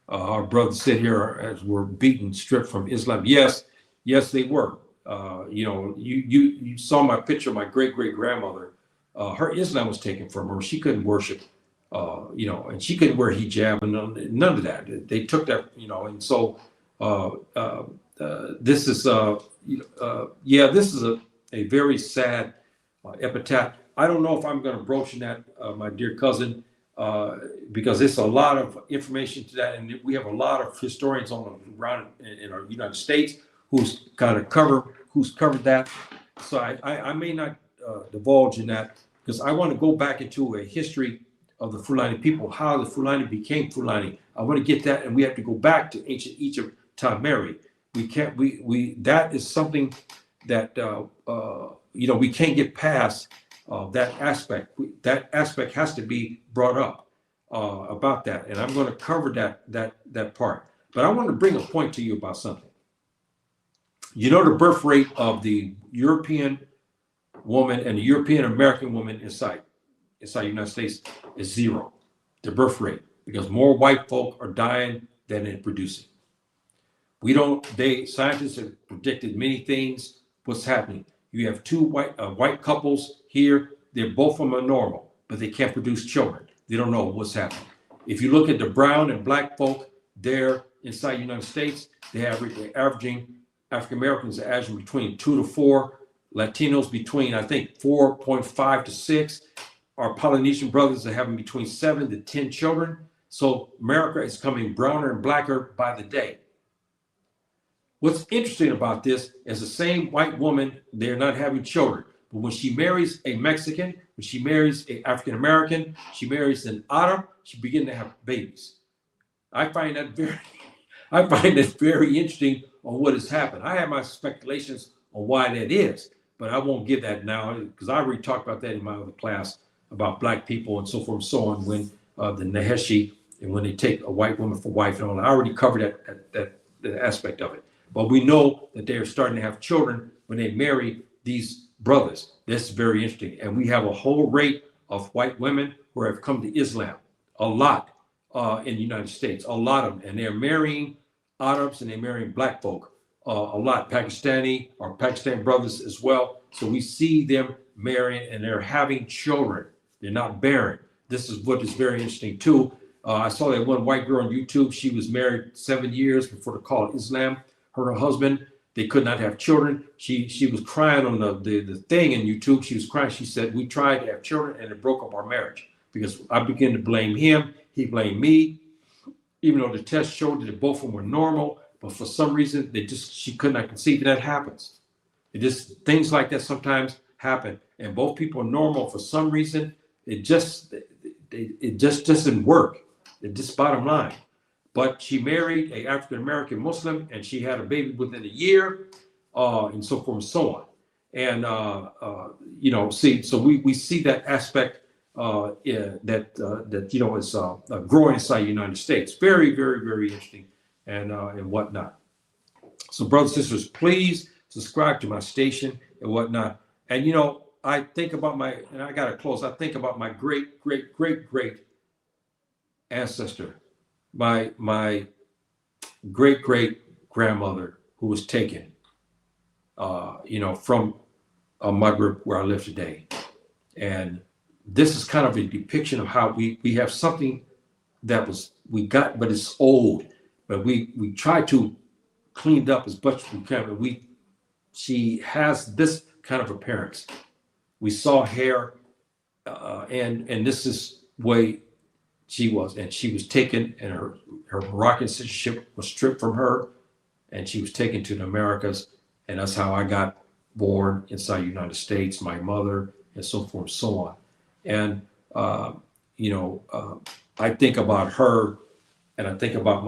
Our brothers sit here as we're beaten, stripped from Islam. Yes, they were. You saw my picture of my great-great-grandmother. Her Islam was taken from her. She couldn't worship, and she couldn't wear hijab and none of that. They took that, and so this is, this is a very sad epitaph. I don't know if I'm going to broach that, my dear cousin, because it's a lot of information to that, and we have a lot of historians around in our United States who's covered that. So I may not divulge in that because I want to go back into a history of the Fulani people, how the Fulani became Fulani. I want to get that, and we have to go back to ancient Egypt, Ta-Meri. We can't, that is something that, we can't get past that aspect. That aspect has to be brought up about that, and I'm going to cover that part. But I want to bring a point to you about something. You know, the birth rate of the European woman and the European American woman inside the United States is 0, the birth rate, because more white folk are dying than they're producing. Scientists have predicted many things. What's happening? You have two white couples here. They're both of them are normal, but they can't produce children. They don't know what's happening. If you look at the brown and black folk there inside the United States, they're averaging, African Americans are averaging between 2 to 4, Latinos between, I think, 4.5 to 6. Our Polynesian brothers are having between 7 to 10 children. So America is coming browner and blacker by the day. What's interesting about this is the same white woman, they're not having children. But when she marries a Mexican, when she marries an African American, she marries an Arab, she begins to have babies. I find that very interesting on what has happened. I have my speculations on why that is, but I won't give that now because I already talked about that in my other class about black people and so forth and so on, when the Naheshi, and when they take a white woman for wife and all that. I already covered that aspect of it. But we know that they're starting to have children when they marry these brothers. That's very interesting. And we have a whole rate of white women who have come to Islam, a lot in the United States, a lot of them. And they're marrying Arabs and they're marrying black folk, a lot, Pakistani brothers as well. So we see them marrying and they're having children. They're not barren. This is what is very interesting too. I saw that one white girl on YouTube. She was married 7 years before the call of Islam. Her and her husband, they could not have children. She was crying on the thing in YouTube. She was crying. She said, we tried to have children and it broke up our marriage because I began to blame him. He blamed me, even though the test showed that both of them were normal. But for some reason, she could not conceive. That happens. Things like that sometimes happen. And both people are normal. For some reason, it just doesn't work. It's just bottom line. But she married an African-American Muslim and she had a baby within a year and so forth and so on. And, so we see that aspect that is growing inside the United States. Very, very, very interesting and whatnot. So brothers and sisters, please subscribe to my station and whatnot. And, I think about and I got to close, I think about my great, great, great, great ancestor. My great great grandmother who was taken, from Maghreb where I live today, and this is kind of a depiction of how we have something that we got, but it's old, but we try to clean it up as much as we can. But she has this kind of appearance. We saw hair, and this is way she was, and she was taken, and her Moroccan citizenship was stripped from her, and she was taken to the Americas, and that's how I got born inside the United States, my mother, and so forth and so on. And I think about her, and I think about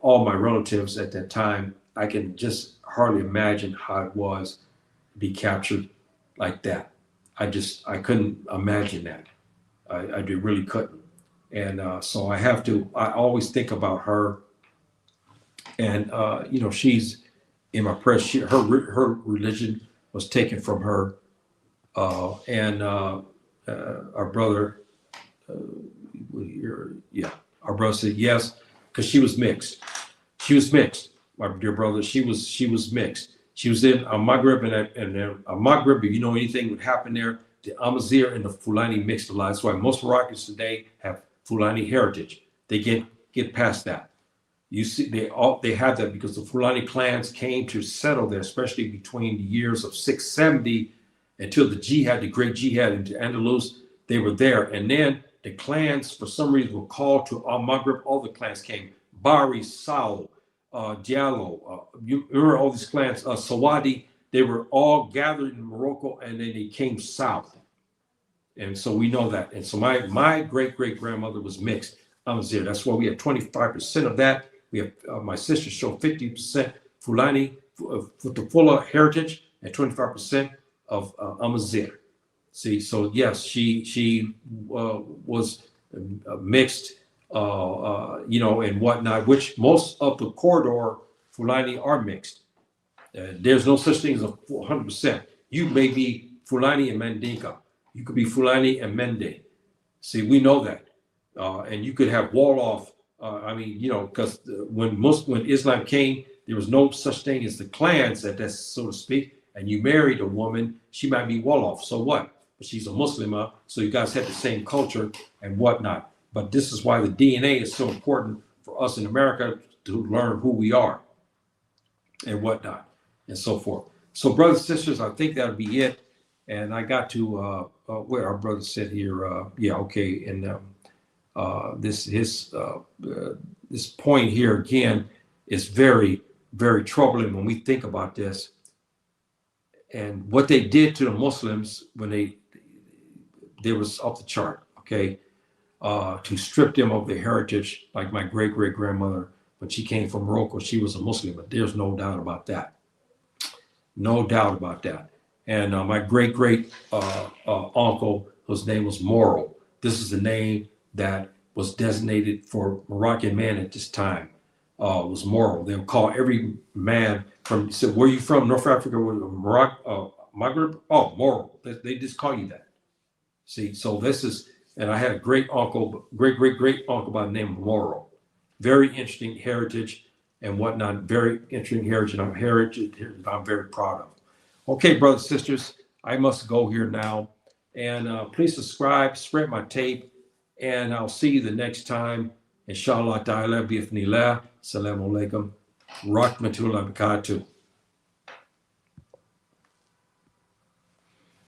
all my relatives at that time. I can just hardly imagine how it was to be captured like that. I couldn't imagine that. I really couldn't. And so I always think about her. And, she's in my prayers. Her religion was taken from her. And our brother, our brother said yes, because she was mixed. She was mixed, my dear brother. She was mixed. She was in Maghreb, and Maghreb, if you know anything would happen there, the Amazigh and the Fulani mixed a lot. That's why most Moroccans today have Fulani heritage. They get past that. You see, they have that because the Fulani clans came to settle there, especially between the years of 670 until the Great Jihad into Andalusia. They were there, and then the clans, for some reason, were called to Maghreb. All the clans came: Bari, Sao, Diallo. You remember all these clans? Sawadi. They were all gathered in Morocco, and then they came south. And so we know that. And so my great-great-grandmother was mixed Amazigh. That's why we have 25% of that. We have my sister show 50% Fulani with the fuller heritage and 25% of Amazigh. See, so yes, she was mixed, and whatnot, which most of the corridor Fulani are mixed. There's no such thing as a 100%. You may be Fulani and Mandinka. You could be Fulani and Mende. See, we know that. And you could have Wolof. Because when Islam came, there was no such thing as the clans, that's so to speak. And you married a woman, she might be Wolof. So what? But she's a Muslimah, so you guys have the same culture and whatnot. But this is why the DNA is so important for us in America to learn who we are and whatnot and so forth. So brothers and sisters, I think that'll be it. And I got to where our brother said here, okay. And this point here again is very, very troubling when we think about this. And what they did to the Muslims when they was off the chart, okay, to strip them of their heritage, like my great-great-grandmother, when she came from Morocco, she was a Muslim, but there's no doubt about that. No doubt about that. And my great-great uncle, whose name was Moro. This is the name that was designated for Moroccan man at this time, was Moro. They would call every man from, said, where are you from? North Africa, Morocco, Maghreb? Oh, Moro. They just call you that. See, so this is, and I had a great uncle, great uncle by the name of Moro. Very interesting heritage and whatnot. Very interesting heritage. I'm very proud of. Okay, brothers and sisters, I must go here now. And please subscribe, spread my tape, and I'll see you the next time. Inshallah ta'ala bi'ithnillah. Assalamu alaikum. Rahmatullahi wa barakatuh.